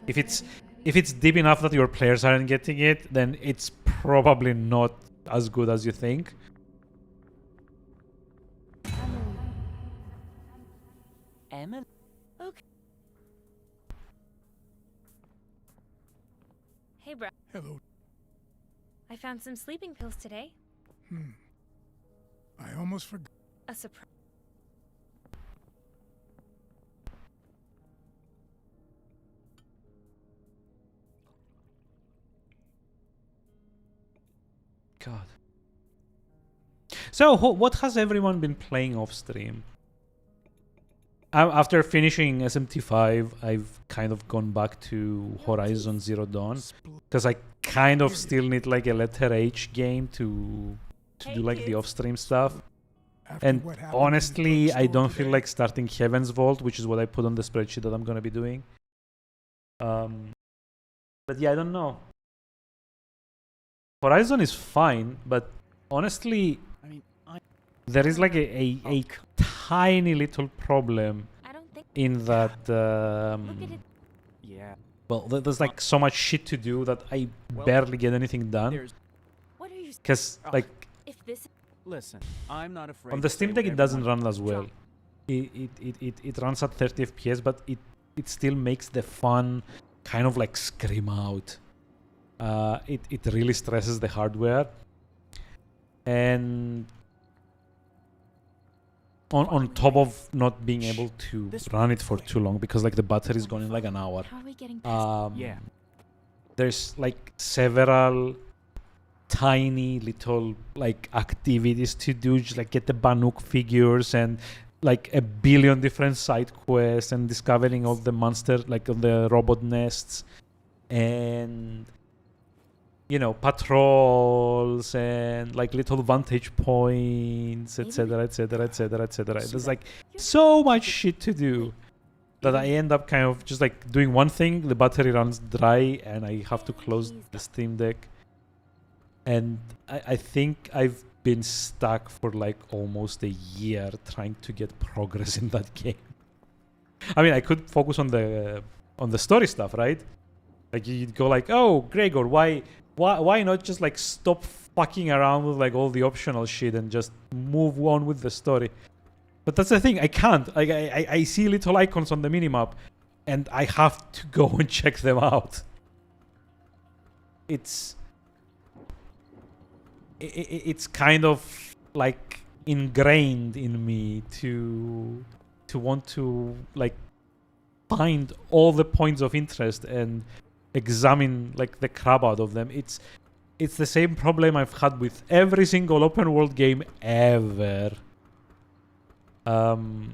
if it's deep enough that your players aren't getting it, then it's probably not as good as you think. Emily? Okay. Hey, bro. Hello. I found some sleeping pills today. I almost forgot. A surprise. God. So, what has everyone been playing off stream? After finishing SMT5, I've kind of gone back to Horizon Zero Dawn because I kind of still need like a letter H game to do like the off-stream stuff. And honestly, I don't feel like starting Heaven's Vault, which is what I put on the spreadsheet that I'm gonna be doing. But yeah, I don't know. Horizon is fine, but honestly, I mean, there is like a tiny little problem I don't think. in that. Look at it. yeah. Well, there's like so much shit to do that I barely get anything done. There's. What are you? Because like If this. Listen, I'm not afraid. on the to say Steam Deck, it whatever doesn't I run want. as well. It runs at 30 FPS, but it still makes the fun kind of like scream out. It really stresses the hardware, and on top of not being able to run it for too long because like the battery is gone in like an hour. How are we getting past? Yeah. There's like several tiny little like activities to do, just like get the Banuk figures and like a billion different side quests and discovering all the monster, like the robot nests, and you know, patrols and like little vantage points, etc., etc., etc., etc. There's like so much shit to do. that I end up kind of just like doing one thing, the battery runs dry, and I have to close the Steam Deck. And I think I've been stuck for like almost a year trying to get progress in that game. I mean, I could focus on the story stuff, right? Like you'd go like, oh, Gregor, why not just like stop fucking around with like all the optional shit and just move on with the story? But that's the thing, I can't. Like I see little icons on the minimap, and I have to go and check them out. It's kind of like ingrained in me to want to like find all the points of interest and examine like the crap out of them. It's the same problem I've had with every single open world game ever. Uh-oh.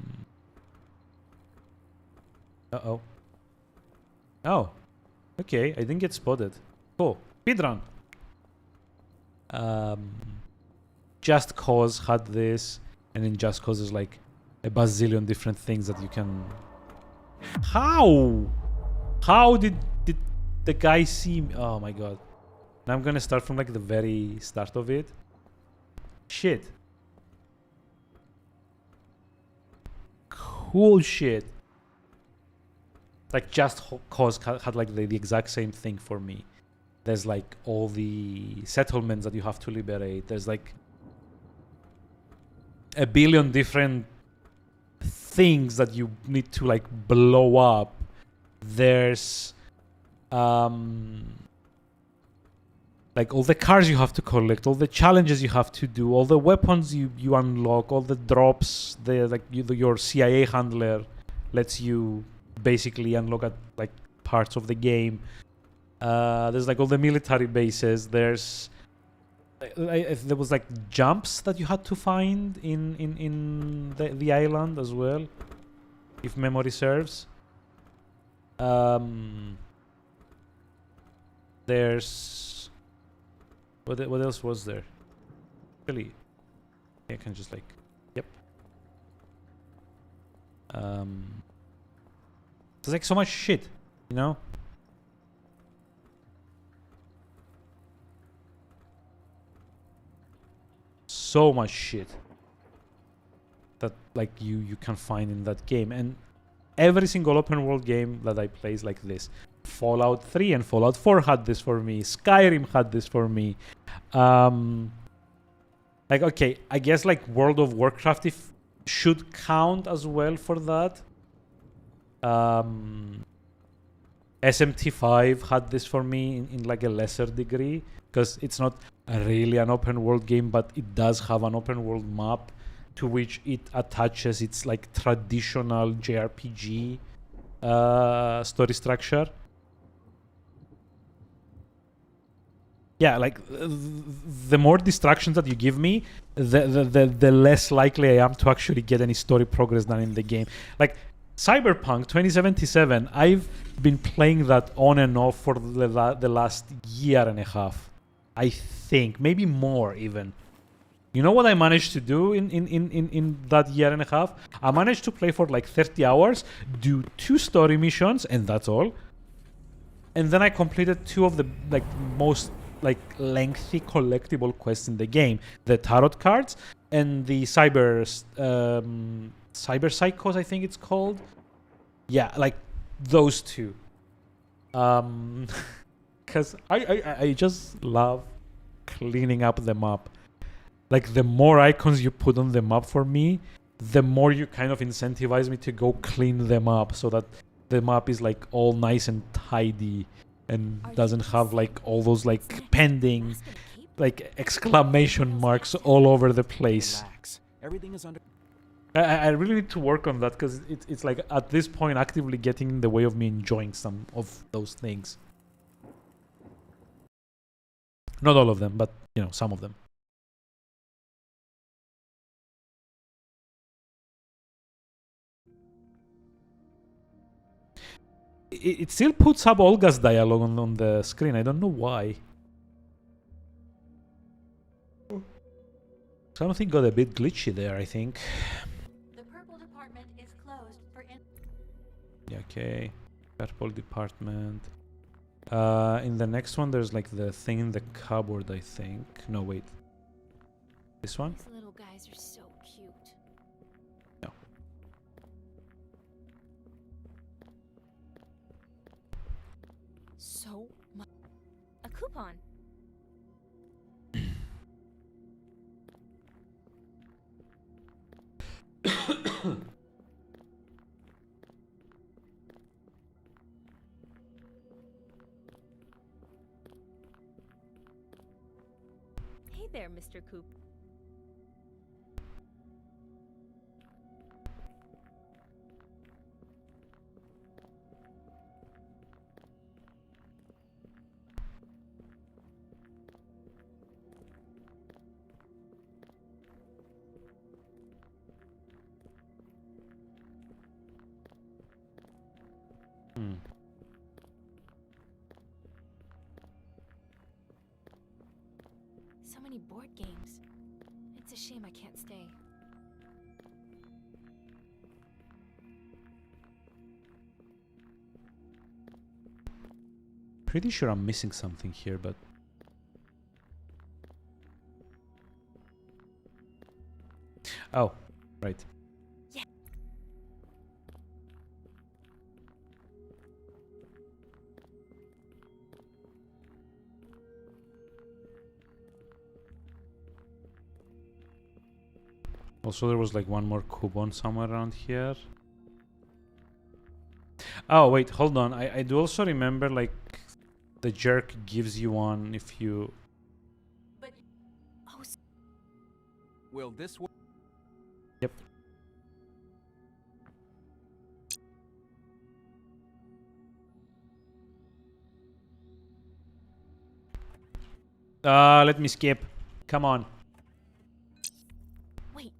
Oh. Okay, I didn't get spotted. Cool. Speedrun. Just Cause had this, and in Just Cause there's like a bazillion different things that you can... How did the guy see me? Oh my god. Now I'm gonna start from like the very start of it. Shit. Cool shit. Like Just Cause had like the exact same thing for me. There's like all the settlements that you have to liberate. There's like a billion different things that you need to like blow up. There's like all the cars you have to collect, all the challenges you have to do, all the weapons you unlock, all the drops. Your CIA handler lets you basically unlock at like parts of the game. There's like all the military bases. There was like jumps that you had to find in the island as well, if memory serves. There's what else was there? Really, I can just like, yep. There's like so much shit, you know. So much shit that like you can find in that game, and every single open world game that I play is like this. Fallout 3 and Fallout 4 had this for me. Skyrim had this for me. Like, okay, I guess like World of Warcraft should count as well for that. SMT5 had this for me in like a lesser degree, because it's not really an open world game, but it does have an open world map to which it attaches its like traditional JRPG story structure. Yeah, like the more distractions that you give me, the less likely I am to actually get any story progress done in the game. Like Cyberpunk 2077, I've been playing that on and off for the last year and a half. I think, maybe more even. You know what I managed to do in that year and a half? I managed to play for like 30 hours, do 2 story missions, and that's all. And then I completed 2 of the like most like lengthy collectible quests in the game: the tarot cards and the cyber psychos, I think it's called. Yeah, like those 2. Because I just love cleaning up the map. Like the more icons you put on the map for me, the more you kind of incentivize me to go clean them up, so that the map is like all nice and tidy and doesn't have like all those like pending like exclamation marks all over the place. Relax. Everything is under. I really need to work on that, because it's like at this point actively getting in the way of me enjoying some of those things. Not all of them, but you know, some of them. It still puts up Olga's dialogue on the screen. I don't know why. Something got a bit glitchy there, I think. The purple department is closed for Yeah, okay. Purple department. In the next one, there's like the thing in the cupboard, I think. No, wait. This one? These little guys are so cute. No. So much. A coupon. Hey there, Mr. Coop. Hmm. So many board games. It's a shame I can't stay. Pretty sure I'm missing something here, but... Oh, right. Yeah. Also, there was like one more coupon somewhere around here. Oh, wait, hold on. I do also remember like the jerk gives you one if you... Oh, Will this work? Yep. Let me skip. Come on. wait.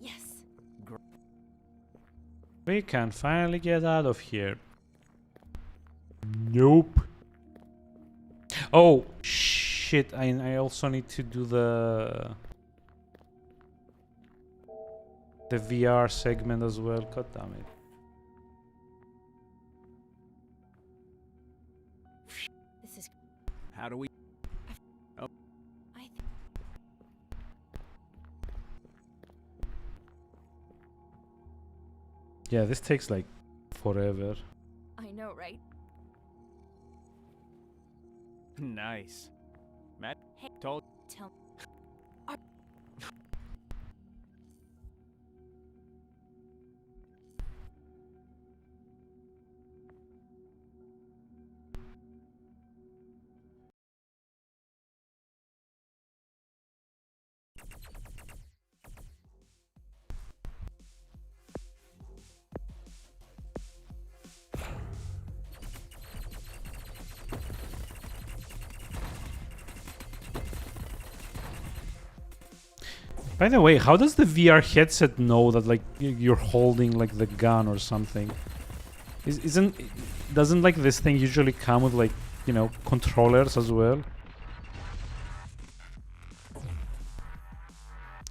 Yes. We can finally get out of here. Nope. Oh, shit. I also need to do the VR segment as well. God damn it. This is. How do we? I. Yeah, this takes like forever. I know, right? Nice. Matt Hey, told. tell. By the way, how does the VR headset know that like you're holding like the gun or something? Doesn't like this thing usually come with like, you know, controllers as well?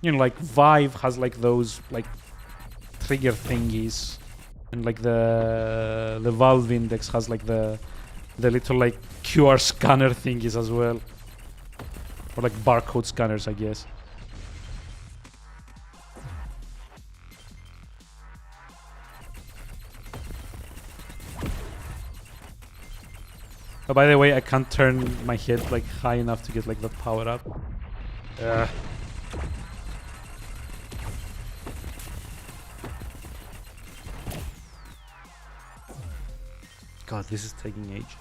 You know, like Vive has like those like trigger thingies, and like the Valve Index has like the little like QR scanner thingies as well, or like barcode scanners, I guess. Oh, by the way, I can't turn my head like high enough to get like the power up. God, this is taking age.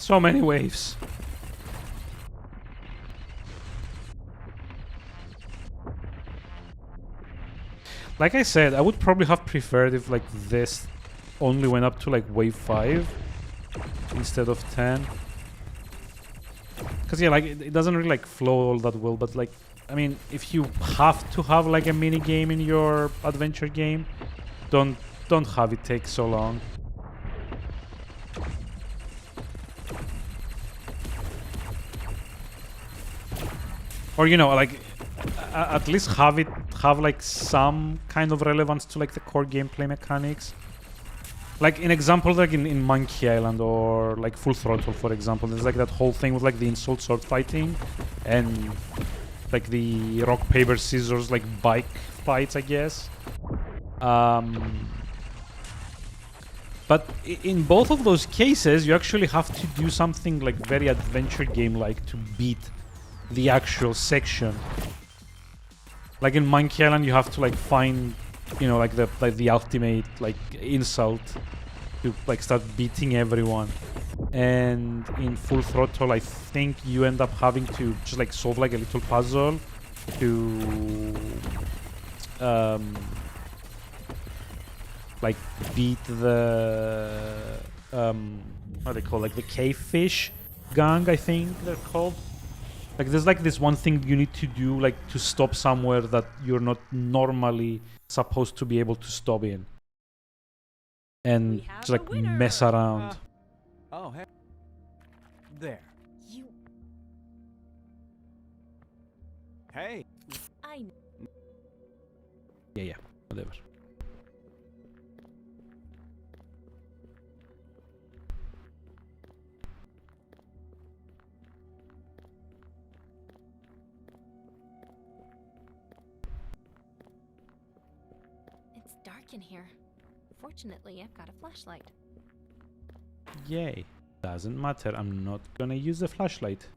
So many waves. Like I said, I would probably have preferred if like this only went up to like wave 5 instead of 10. Because yeah, like it doesn't really like flow all that well, but like, I mean, if you have to have like a mini game in your adventure game, don't have it take so long. Or you know, like at least have like some kind of relevance to like the core gameplay mechanics. Like in example, like in Monkey Island or like Full Throttle, for example, there's like that whole thing with like the insult sword fighting and like the rock paper scissors like bike fights, I guess. But in both of those cases, you actually have to do something like very adventure game-like to beat the actual section. Like in Monkey Island, you have to like find, you know, like the ultimate like insult to like start beating everyone. And in Full Throttle, I think you end up having to just like solve like a little puzzle to like beat the what they call, like the cave fish gang, I think they're called. Like there's like this one thing you need to do like to stop somewhere that you're not normally supposed to be able to stop in. And just like mess around. Oh, hey. There. You. Hey. I. Yeah, whatever. It's dark in here. Fortunately, I've got a flashlight. Yay. Doesn't matter. I'm not gonna use the flashlight.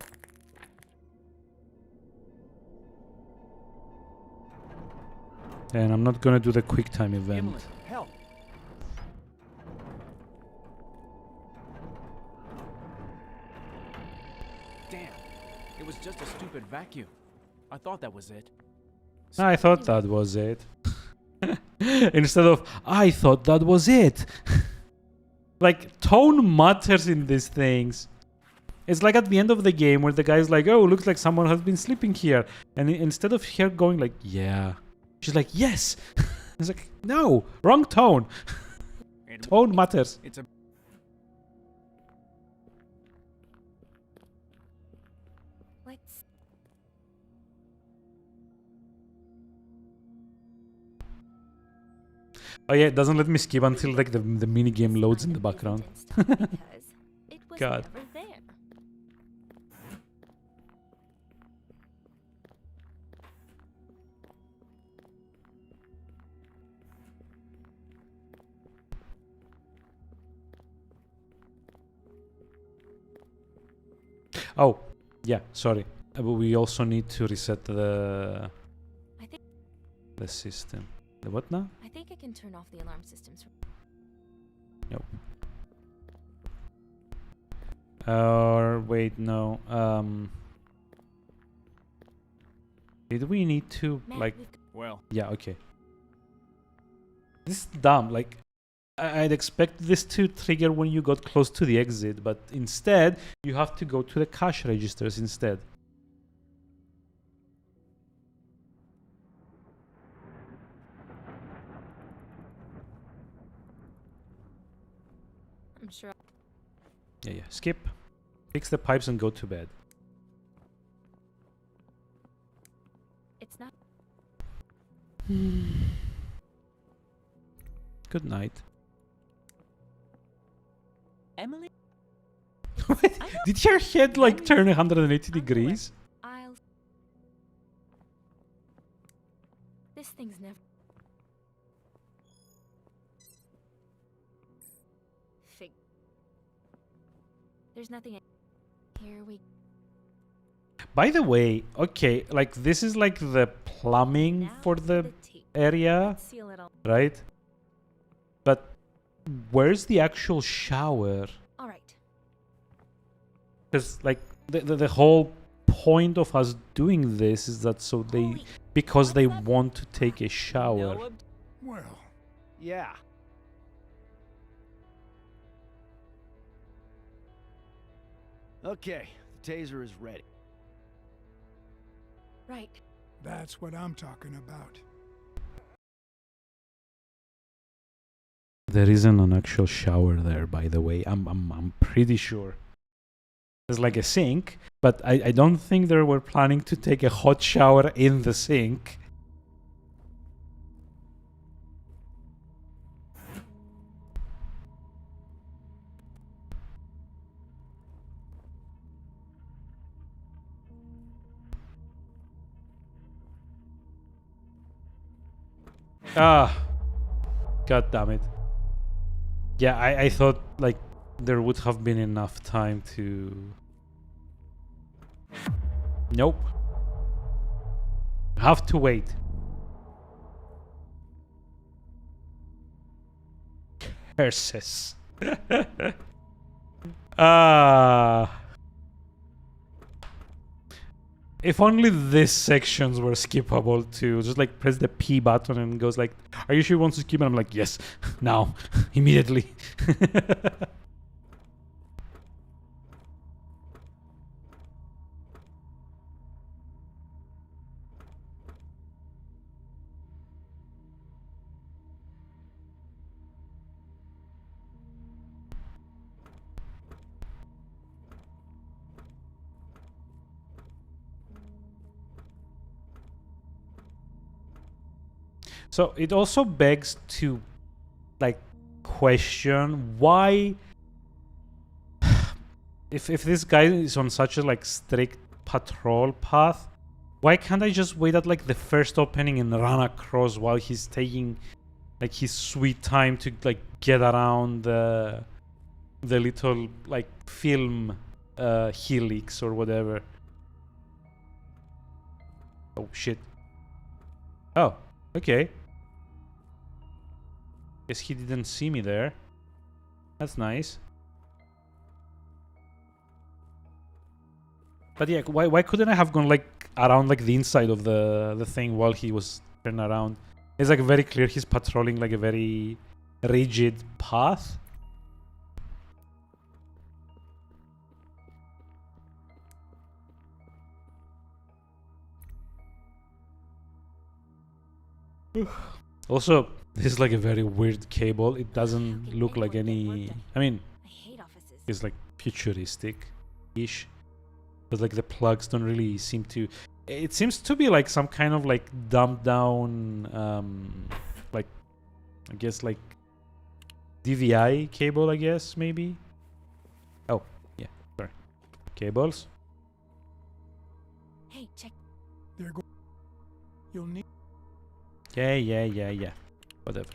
And I'm not gonna do the quick time event. Emily, help. Damn. It was just a stupid vacuum. I thought that was it. I thought that was it. Instead of, I thought that was it. Like, tone matters in these things. It's like at the end of the game where the guy's like, oh, looks like someone has been sleeping here. And instead of her going like, yeah, she's like, yes. It's like, no, wrong tone. Tone matters. It's a... Let's. Oh yeah, it doesn't let me skip until like the mini game loads in the background. Because it was God. never there. Oh, yeah, sorry. But we also need to reset the system. The what now? I think I can turn off the alarm systems. Nope. Or wait, no. Did we need to Matt, like? Well. Yeah, okay. This is dumb. Like, I'd expect this to trigger when you got close to the exit, but instead you have to go to the cash registers instead. I'm sure. Yeah. Skip. Fix the pipes and go to bed. It's not. Good night. Emily? Did your head like turn 180 degrees? I'll. This thing's never. Fig. There's nothing. Here we. By the way, okay, like this is like the plumbing Now for the tape. area, Let's seal it all. right? But where's the actual shower? All right. Because like the whole point of us doing this is that so they because they want to take a shower. No, Well, yeah. Okay, the taser is ready. Right. that's what I'm talking about. There isn't an actual shower there, by the way. I'm pretty sure. There's like a sink, but I don't think they were planning to take a hot shower in the sink. Ah, god damn it. Yeah, I thought like there would have been enough time to. Nope. Have to wait. Curses. Ah. If only these sections were skippable too. Just like press the P button and it goes like, "Are you sure you want to skip?" And I'm like, "Yes, now, immediately." So it also begs to like question why if this guy is on such a like strict patrol path, why can't I just wait at like the first opening and run across while he's taking like his sweet time to like get around the little like film helix or whatever. Oh shit. Oh, okay. Guess he didn't see me there. That's nice. But yeah, why couldn't I have gone like around like the inside of the thing while he was turning around? It's like very clear he's patrolling like a very rigid path. Also, this is like a very weird cable. It doesn't look like any. I mean, I hate offices. it's like futuristic-ish, but like the plugs don't really seem to. It seems to be like some kind of like dumbed down, like I guess like DVI cable. I guess maybe. Oh yeah, sorry, cables. Hey, check. There go. You'll need. Yeah. Whatever.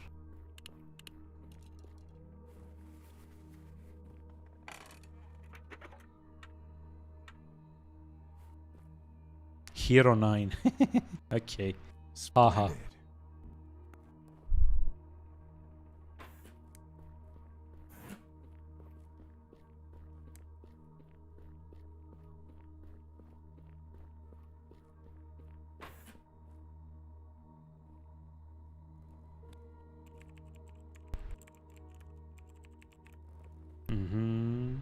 Hero 9. Okay. Haha. Splendid. Mm-hmm.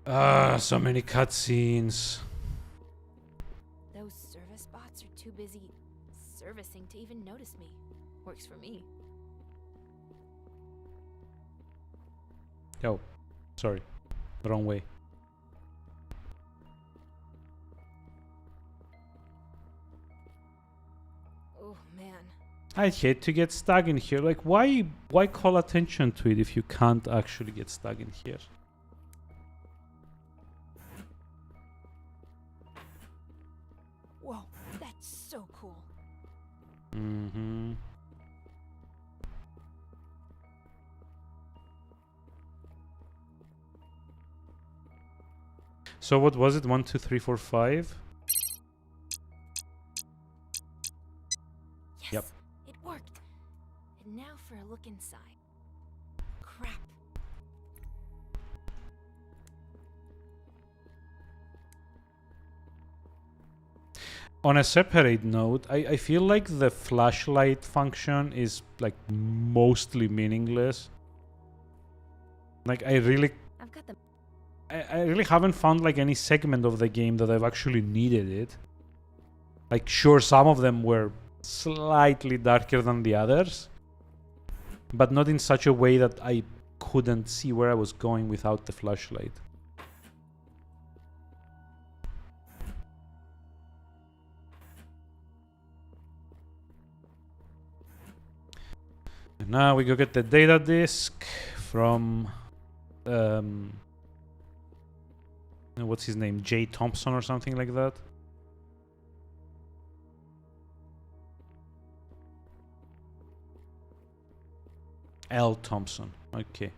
Ah, so many cutscenes. Those service bots are too busy servicing to even notice me. Works for me. Oh, sorry. Wrong way. Oh man. I'd hate to get stuck in here. Like, why call attention to it if you can't actually get stuck in here? Whoa, that's so cool. Mm-hmm. So what was it? 1, 2, 3, 4, 5? Yes. Yep. Now for a look inside. Crap. On a separate note, I feel like the flashlight function is like mostly meaningless. Like I really I've got the I really haven't found like any segment of the game that I've actually needed it. Like sure, some of them were slightly darker than the others, but not in such a way that I couldn't see where I was going without the flashlight. And now we go get the data disk from what's his name? Jay Thompson or something like that. L. Thompson. Okay.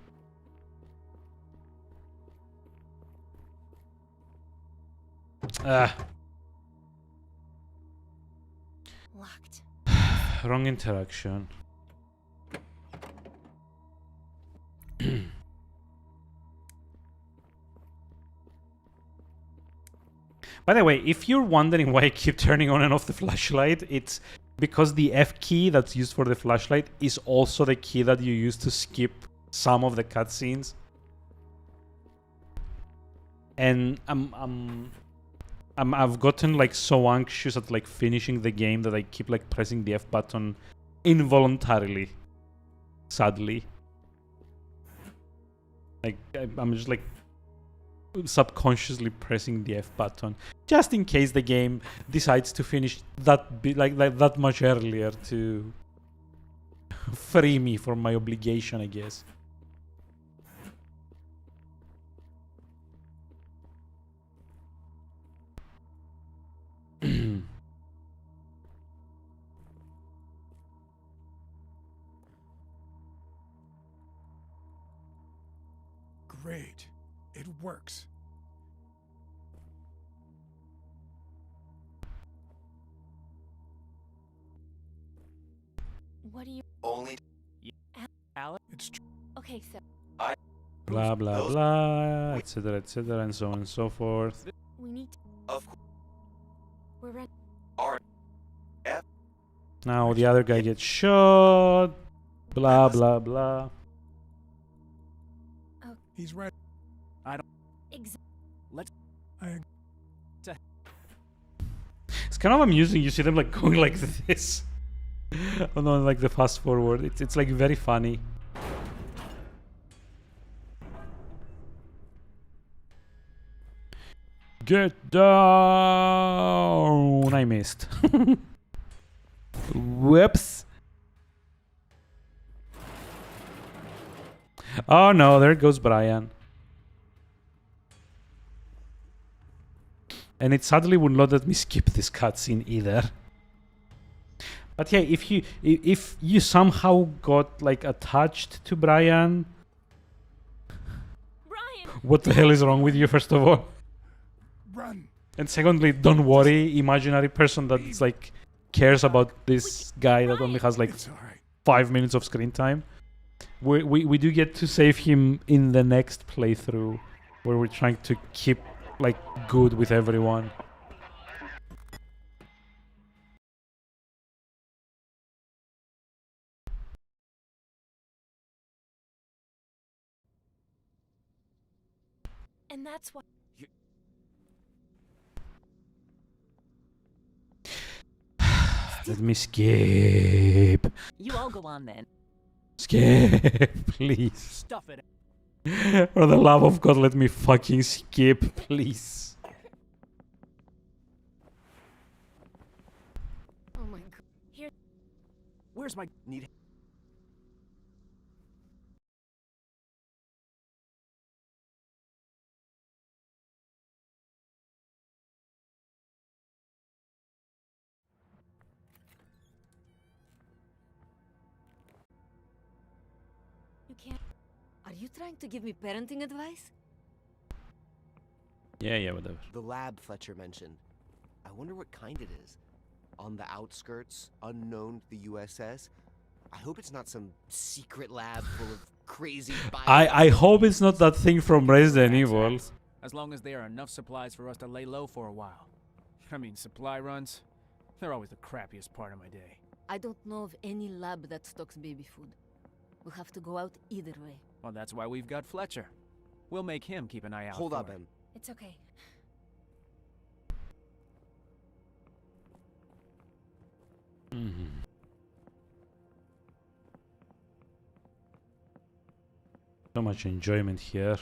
locked. Wrong interaction. By the way, if you're wondering why I keep turning on and off the flashlight, it's because the F key that's used for the flashlight is also the key that you use to skip some of the cutscenes. And I've gotten like so anxious at like finishing the game that I keep like pressing the F button involuntarily. Sadly. Like I'm just like subconsciously pressing the F button just in case the game decides to finish that much earlier to free me from my obligation, I guess. Great. It works. What do you... Only It's true. Okay, so Blah blah blah, etc., and so on and so forth. we need to... of We're ready. Now the other guy gets shot. Blah blah blah. He's right. Exactly. I It's kind of amusing. You see them like going like this. Oh no, like the fast forward. It's like very funny. Get down! I missed. Whoops. Oh no, there goes Brian. And it sadly would not let me skip this cutscene either. But yeah, if you somehow got like attached to Brian, Brian! what the hell is wrong with you, first of all? run. And secondly, don't worry, imaginary person that's like cares about this guy that only has like It's all right. 5 minutes of screen time. We do get to save him in the next playthrough, where we're trying to keep like good with everyone. And that's why... Let me skip. You all go on then. Skip, please. Stuff it. For the love of God, let me fucking skip, please. Oh my god. Here... Where's my need? You can't... Are you trying to give me parenting advice? Yeah, whatever. the lab Fletcher mentioned. I wonder what kind it is. On the outskirts, unknown to the USS. I hope it's not some secret lab full of crazy I hope it's not that thing from Resident Rat's Evil. ass. As long as there are enough supplies for us to lay low for a while. I mean, supply runs, they're always the crappiest part of my day. I don't know of any lab that stocks baby food. We'll have to go out either way. Well, that's why we've got Fletcher. We'll make him keep an eye out. Hold for up, it. Em. It's okay. So much enjoyment here.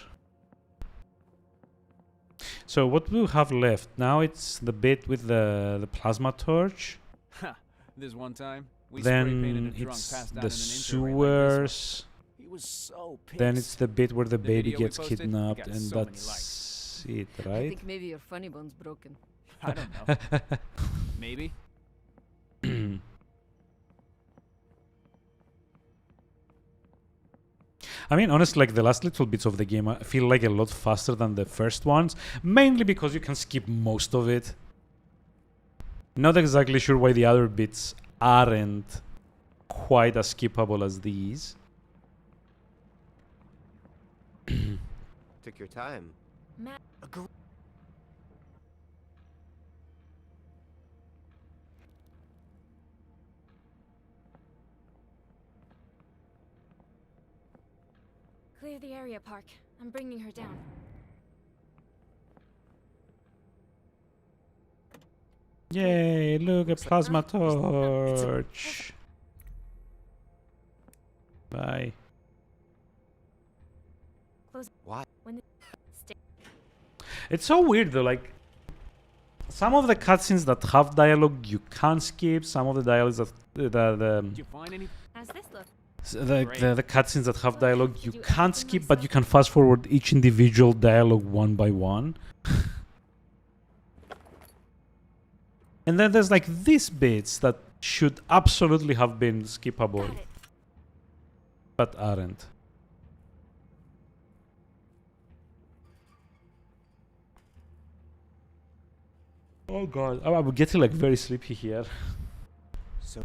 So what do we have left? Now it's the bit with the plasma torch. Ha! This one time, we spray painted a Then drunk it's passed out the in an injury like this one. sewers. He was so pissed. Then it's the bit where the baby video we gets posted kidnapped, got and so many that's it, I right? think maybe your funny bone's broken. I don't know. Maybe. I mean, honestly, like the last little bits of the game, I feel like a lot faster than the first ones, mainly because you can skip most of it. Not exactly sure why the other bits aren't quite as skippable as these. Took your time. Matt, clear the area, Park. I'm bringing her down. Yay, look, a plasma It's a- torch. Bye. Close. Why? When the stay. It's so weird though, like some of the cutscenes that have dialogue you can skip, some of the dialogues that Did you find any? How's this look? the cutscenes that have dialogue you can't skip, but you can fast forward each individual dialogue one by one. And then there's like these bits that should absolutely have been skippable, Got it. but aren't. Oh god, I'm getting like very sleepy here. So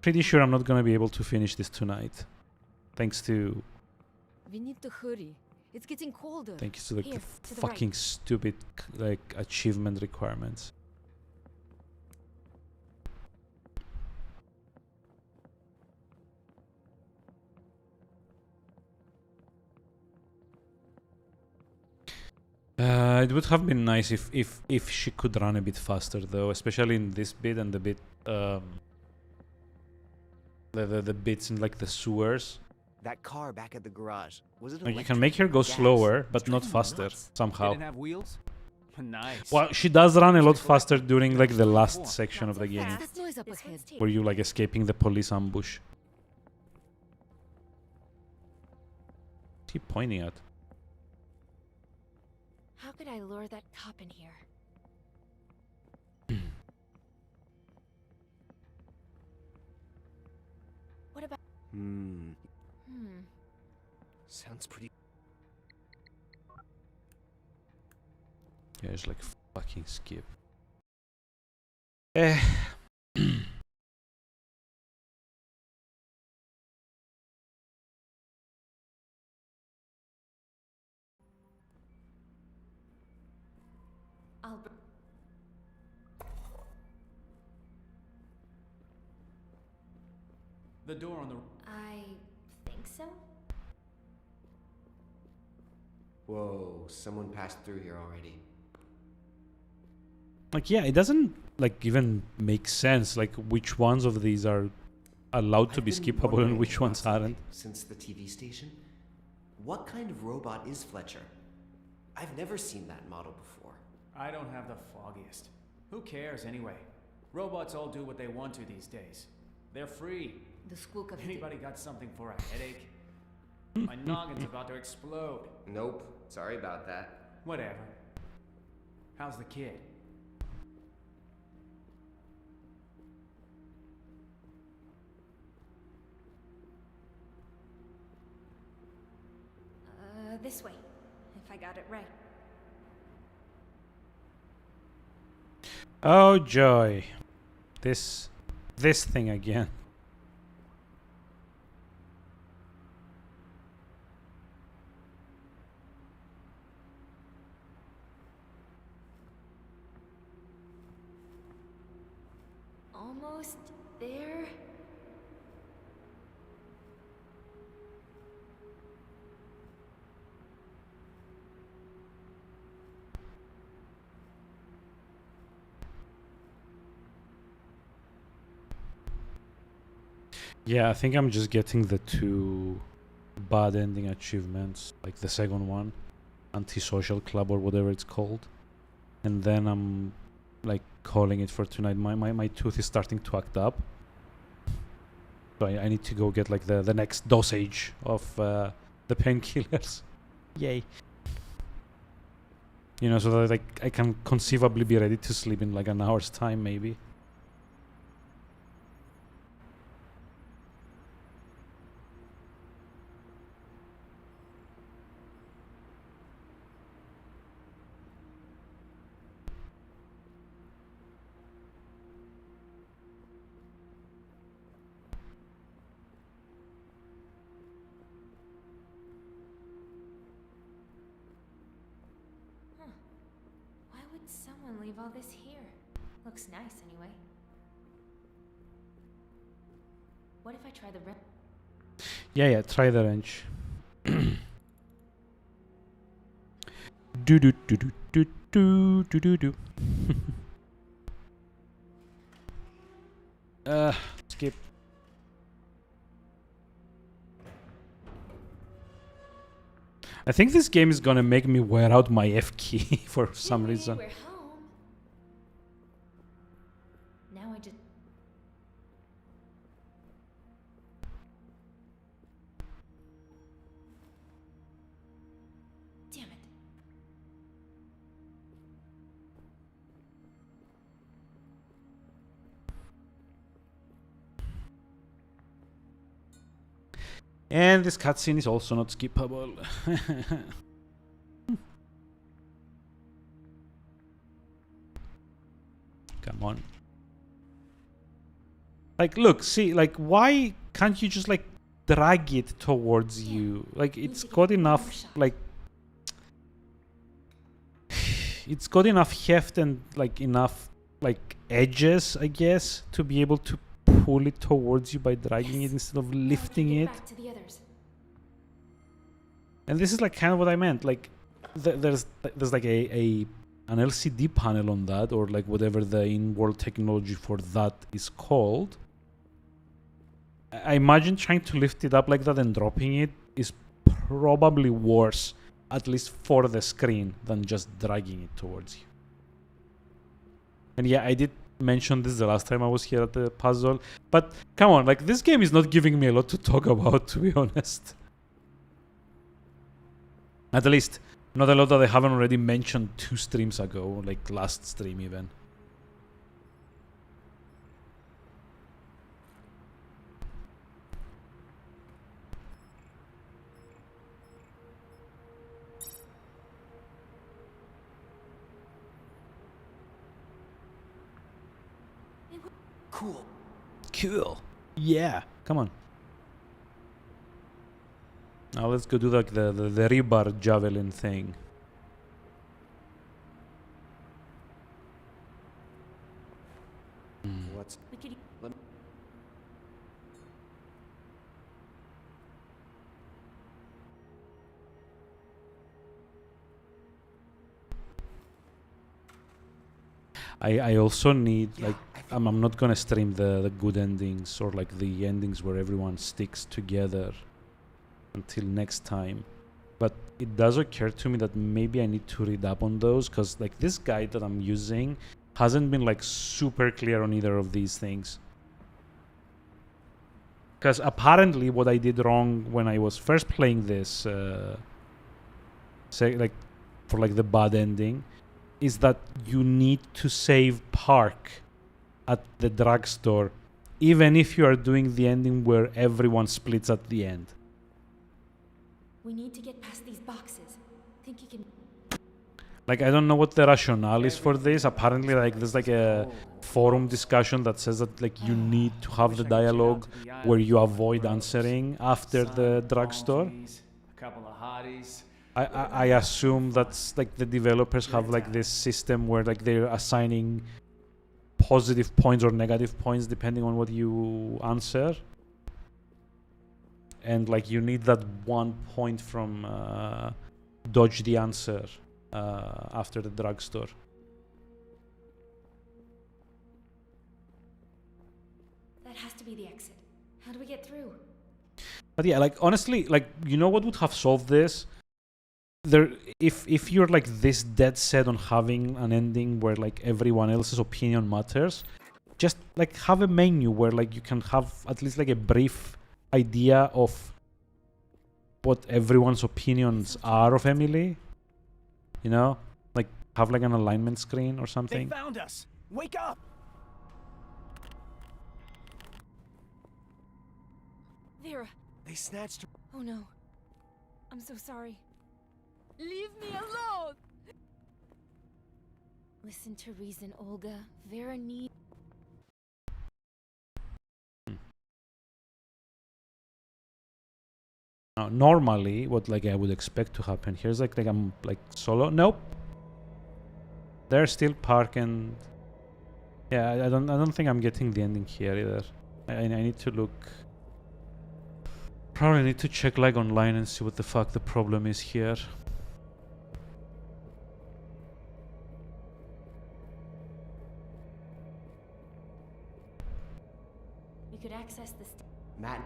Pretty sure I'm not gonna be able to finish this tonight. Thanks to We need to hurry. It's getting colder. Thanks to the Here, to the right. fucking stupid like achievement requirements. It would have been nice if she could run a bit faster though, especially in this bit and the bit the bits in like the sewers. that car back at the garage, was it Like you electric can make her go or gas? slower, but It's not driving me faster nuts. somehow. Didn't have wheels? Nice. Well, she does run a lot faster during like the last section of the game, What's that noise up This ahead? one's taken. where you like escaping the police ambush. What's he pointing at? How could I lure that cop in here? What about? Hmm. Hmm. Sounds pretty. Yeah, it's like fucking skip. Eh. I'll. The door on the. I think so. Whoa, someone passed through here already. Like yeah, it doesn't like even make sense like which ones of these are allowed to I've be been skippable and wondering which about ones something aren't. Since the TV station, what kind of robot is Fletcher? I've never seen that model before. I don't have the foggiest. Who cares anyway? Robots all do what they want to these days. They're free. The school cafeteria. Anybody got something for a headache? My noggin's about to explode. Nope, sorry about that. Whatever. How's the kid? This way, if I got it right. Oh joy. This thing again. almost there. Yeah, I think I'm just getting the 2 bad ending achievements, like the second one, Antisocial Club or whatever it's called. And then I'm like calling it for tonight. My tooth is starting to act up. So I need to go get like the next dosage of the painkillers. Yay. You know, so that like I can conceivably be ready to sleep in like an hour's time maybe. Why would someone leave all this here? Looks nice anyway. What if I try the rip? Yeah, try the wrench. do do do do do do do do do. Skip. I think this game is gonna make me wear out my F key for some reason. We're home. Now I just... Damn it. And this cutscene is also not skippable. Come on. Like, look, see, like, why can't you just, like, drag it towards you? Like, it's got enough, like... It's got enough heft and, like, enough, like, edges, I guess, to be able to pull it towards you by dragging it instead of lifting it. Back to the others. And this is like kind of what I meant. Like, there's like an LCD panel on that, or like whatever the in-world technology for that is called. I imagine trying to lift it up like that and dropping it is probably worse, at least for the screen, than just dragging it towards you. And yeah, I did mention this the last time I was here at the puzzle, but come on, like, this game is not giving me a lot to talk about, to be honest. At least not a lot that I haven't already mentioned 2 streams ago, like last stream even. Cool. Cool. Yeah. Come on. Now let's go do like the rebar javelin thing. What's... I also need, like, I'm not gonna stream the good endings or like the endings where everyone sticks together until next time. But it does occur to me that maybe I need to read up on those, because like this guide that I'm using hasn't been like super clear on either of these things. Because apparently what I did wrong when I was first playing this, say like for like the bad ending, is that you need to save Park at the drugstore, even if you are doing the ending where everyone splits at the end. We need to get past these boxes. Think you can... Like, I don't know what the rationale is for this. Apparently, like, there's like a forum discussion that says that like you need to have the dialogue where you avoid answering after the drugstore. A couple of hotties. I assume that's like the developers have like this system where like they're assigning positive points or negative points depending on what you answer. And like you need that 1 point from dodge the answer after the drugstore. That has to be the exit. How do we get through? But yeah, like honestly, like you know what would have solved this? If you're like this dead set on having an ending where like everyone else's opinion matters, just like have a menu where like you can have at least like a brief idea of what everyone's opinions are of Emily. You know? Like have like an alignment screen or something. They found us. Wake up. Vera. They snatched her. Oh no. I'm so sorry. Leave me alone! Listen to reason, Olga. Vera needs... Now, normally, what like I would expect to happen here is like I'm like solo. Nope. They're still parking. Yeah, I don't think I'm getting the ending here either. I need to look. Probably need to check like online and see what the fuck the problem is here. We could access the Matt.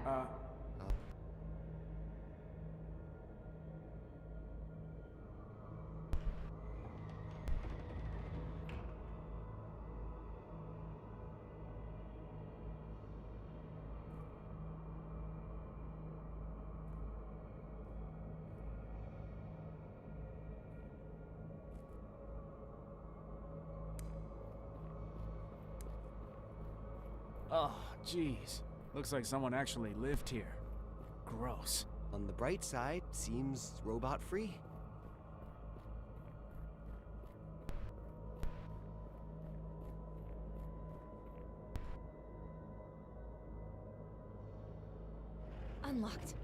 Oh, jeez. Looks like someone actually lived here. Gross. On the bright side, seems robot-free. Unlocked.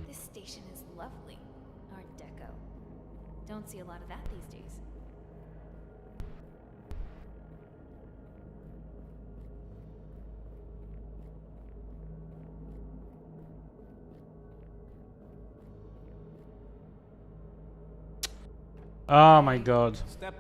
This station is lovely. Art Deco. Don't see a lot of that these days. Oh my god. Step.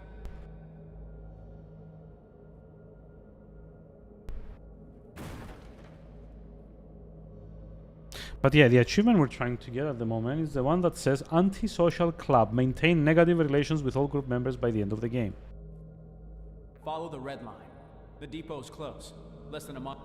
But yeah, the achievement we're trying to get at the moment is the one that says Antisocial Club. Maintain negative relations with all group members by the end of the game. Follow the red line. The depot's close. Less than a month.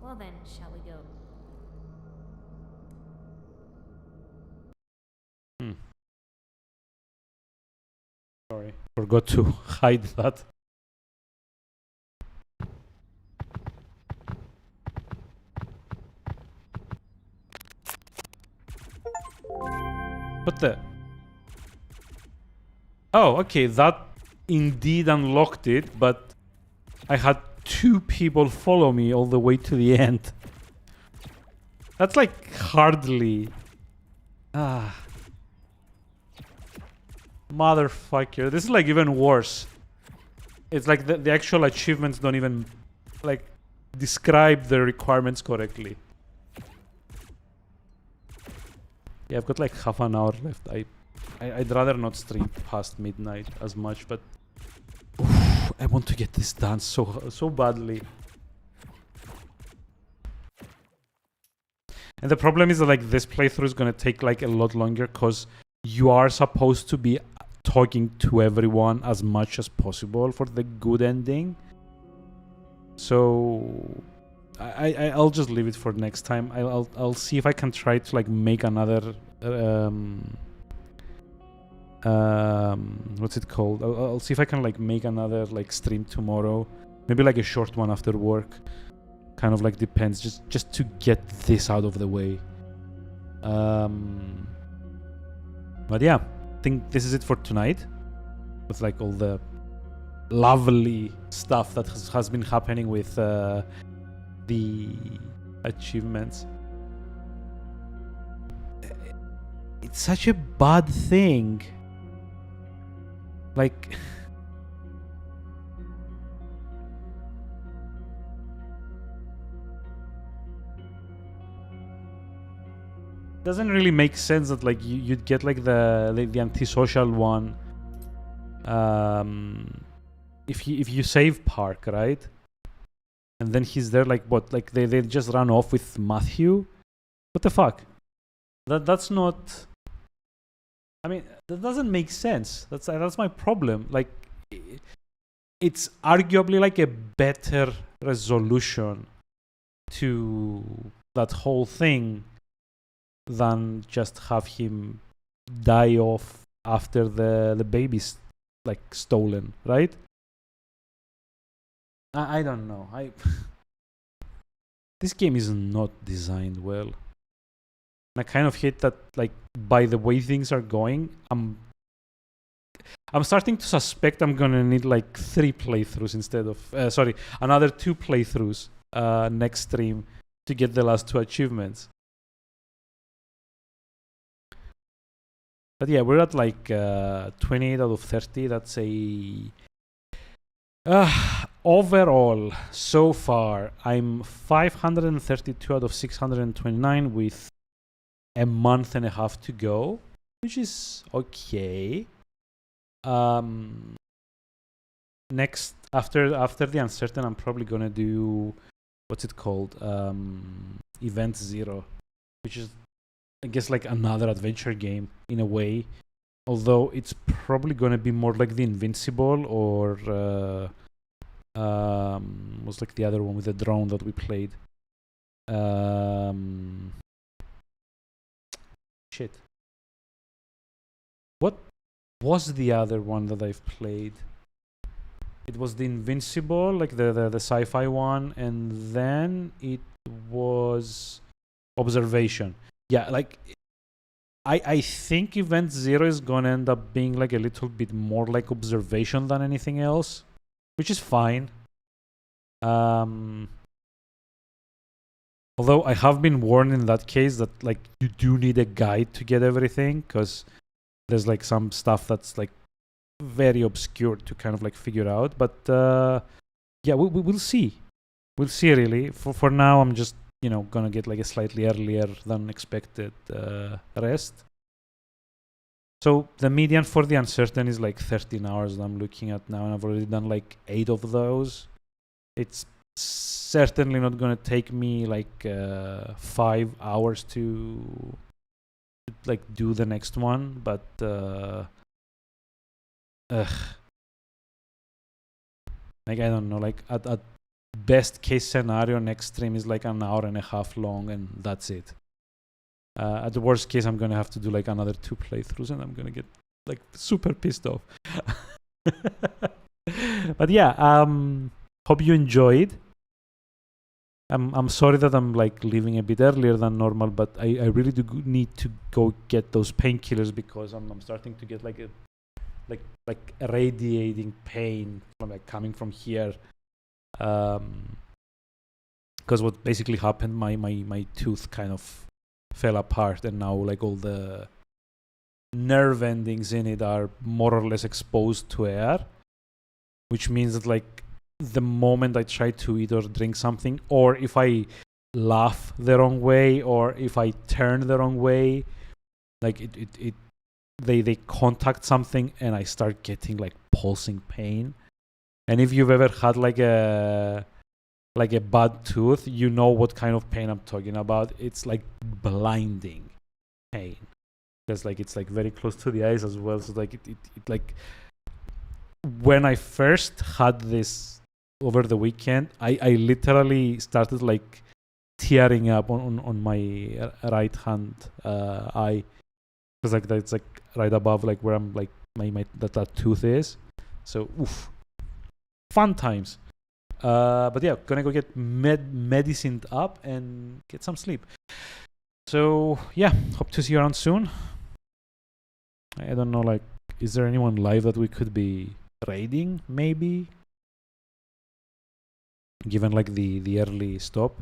Well then, shall we go? Sorry, forgot to hide that. What the? Oh, okay, that indeed unlocked it, but I had 2 people follow me all the way to the end. That's like hardly... Motherfucker. This is like even worse. It's like the actual achievements don't even like describe the requirements correctly. Yeah, I've got like half an hour left. I'd rather not stream past midnight as much, but oof, I want to get this done so badly. And the problem is that like this playthrough is gonna take like a lot longer because you are supposed to be talking to everyone as much as possible for the good ending. So I'll just leave it for next time. I'll see if I can try to like make another what's it called? I'll see if I can like make another like stream tomorrow. Maybe like a short one after work. Kind of like depends. Just to get this out of the way. But yeah, I think this is it for tonight. With like all the lovely stuff that has been happening with the achievements. It's such a bad thing. Like doesn't really make sense that like you'd get like the antisocial one if you save Park, right? And then he's there like what, like they just run off with Matthew? What the fuck? That's not, I mean, that doesn't make sense. That's my problem. Like it's arguably like a better resolution to that whole thing than just have him die off after the baby's like stolen, right? I don't know. This game is not designed well. And I kind of hate that, like, by the way things are going, I'm starting to suspect I'm gonna need like 3 playthroughs instead of another 2 playthroughs next stream to get the last 2 achievements. But yeah, we're at like 28 out of 30. That's a overall so far I'm 532 out of 629 with a month and a half to go, which is okay. Next, after the Uncertain, I'm probably gonna do what's it called, Event Zero, which is I guess like another adventure game in a way, although it's probably gonna be more like the Invincible or was like the other one with the drone that we played. Shit. What was the other one that I've played? It was the Invincible, like the sci-fi one, and then it was Observation. Yeah, like I think Event Zero is gonna end up being like a little bit more like Observation than anything else, which is fine. Although I have been warned in that case that like you do need a guide to get everything, because there's like some stuff that's like very obscure to kind of like figure out. But yeah, we'll see. We'll see really. For now, I'm just, you know, gonna get like a slightly earlier than expected rest. So the median for the Uncertain is like 13 hours that I'm looking at now, and I've already done like 8 of those. It's certainly not gonna take me like 5 hours to like do the next one, but like I don't know, like at best case scenario next stream is like an hour and a half long, and that's it. At the worst case, I'm gonna have to do like another 2 playthroughs, and I'm gonna get like super pissed off. But yeah, hope you enjoyed. I'm sorry that I'm like leaving a bit earlier than normal, but I really do need to go get those painkillers, because I'm starting to get like a radiating pain from like coming from here. Because what basically happened, my tooth kind of fell apart, and now like all the nerve endings in it are more or less exposed to air, which means that like the moment I try to eat or drink something, or if I laugh the wrong way, or if I turn the wrong way, like they contact something and I start getting like pulsing pain. And if you've ever had like a bad tooth, you know what kind of pain I'm talking about. It's like blinding pain, because like it's like very close to the eyes as well. So like it like when I first had this over the weekend, I literally started like tearing up on my right hand eye, because like that's like right above like where I'm like my that tooth is. So oof, fun times. But yeah, gonna go get medicined up and get some sleep. So yeah, hope to see you around soon. I don't know, like, is there anyone live that we could be raiding? Maybe, given like the early stop,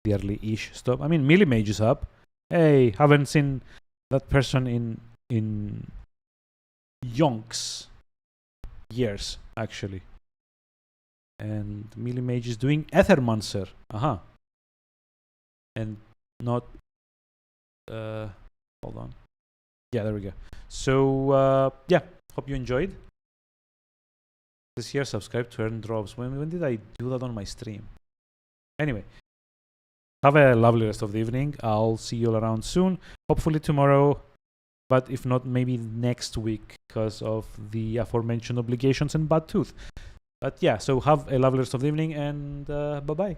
the early-ish stop. I mean, Millie Mage is up. Hey, haven't seen that person in yonks years actually. And Millie Mage is doing Ethermancer. And not hold on. Yeah, there we go. So yeah, hope you enjoyed. This year, subscribe to earn drops. When did I do that on my stream? Anyway, have a lovely rest of the evening. I'll see you all around soon. Hopefully tomorrow, but if not, maybe next week because of the aforementioned obligations and bad tooth. But yeah, so have a lovely rest of the evening and bye-bye.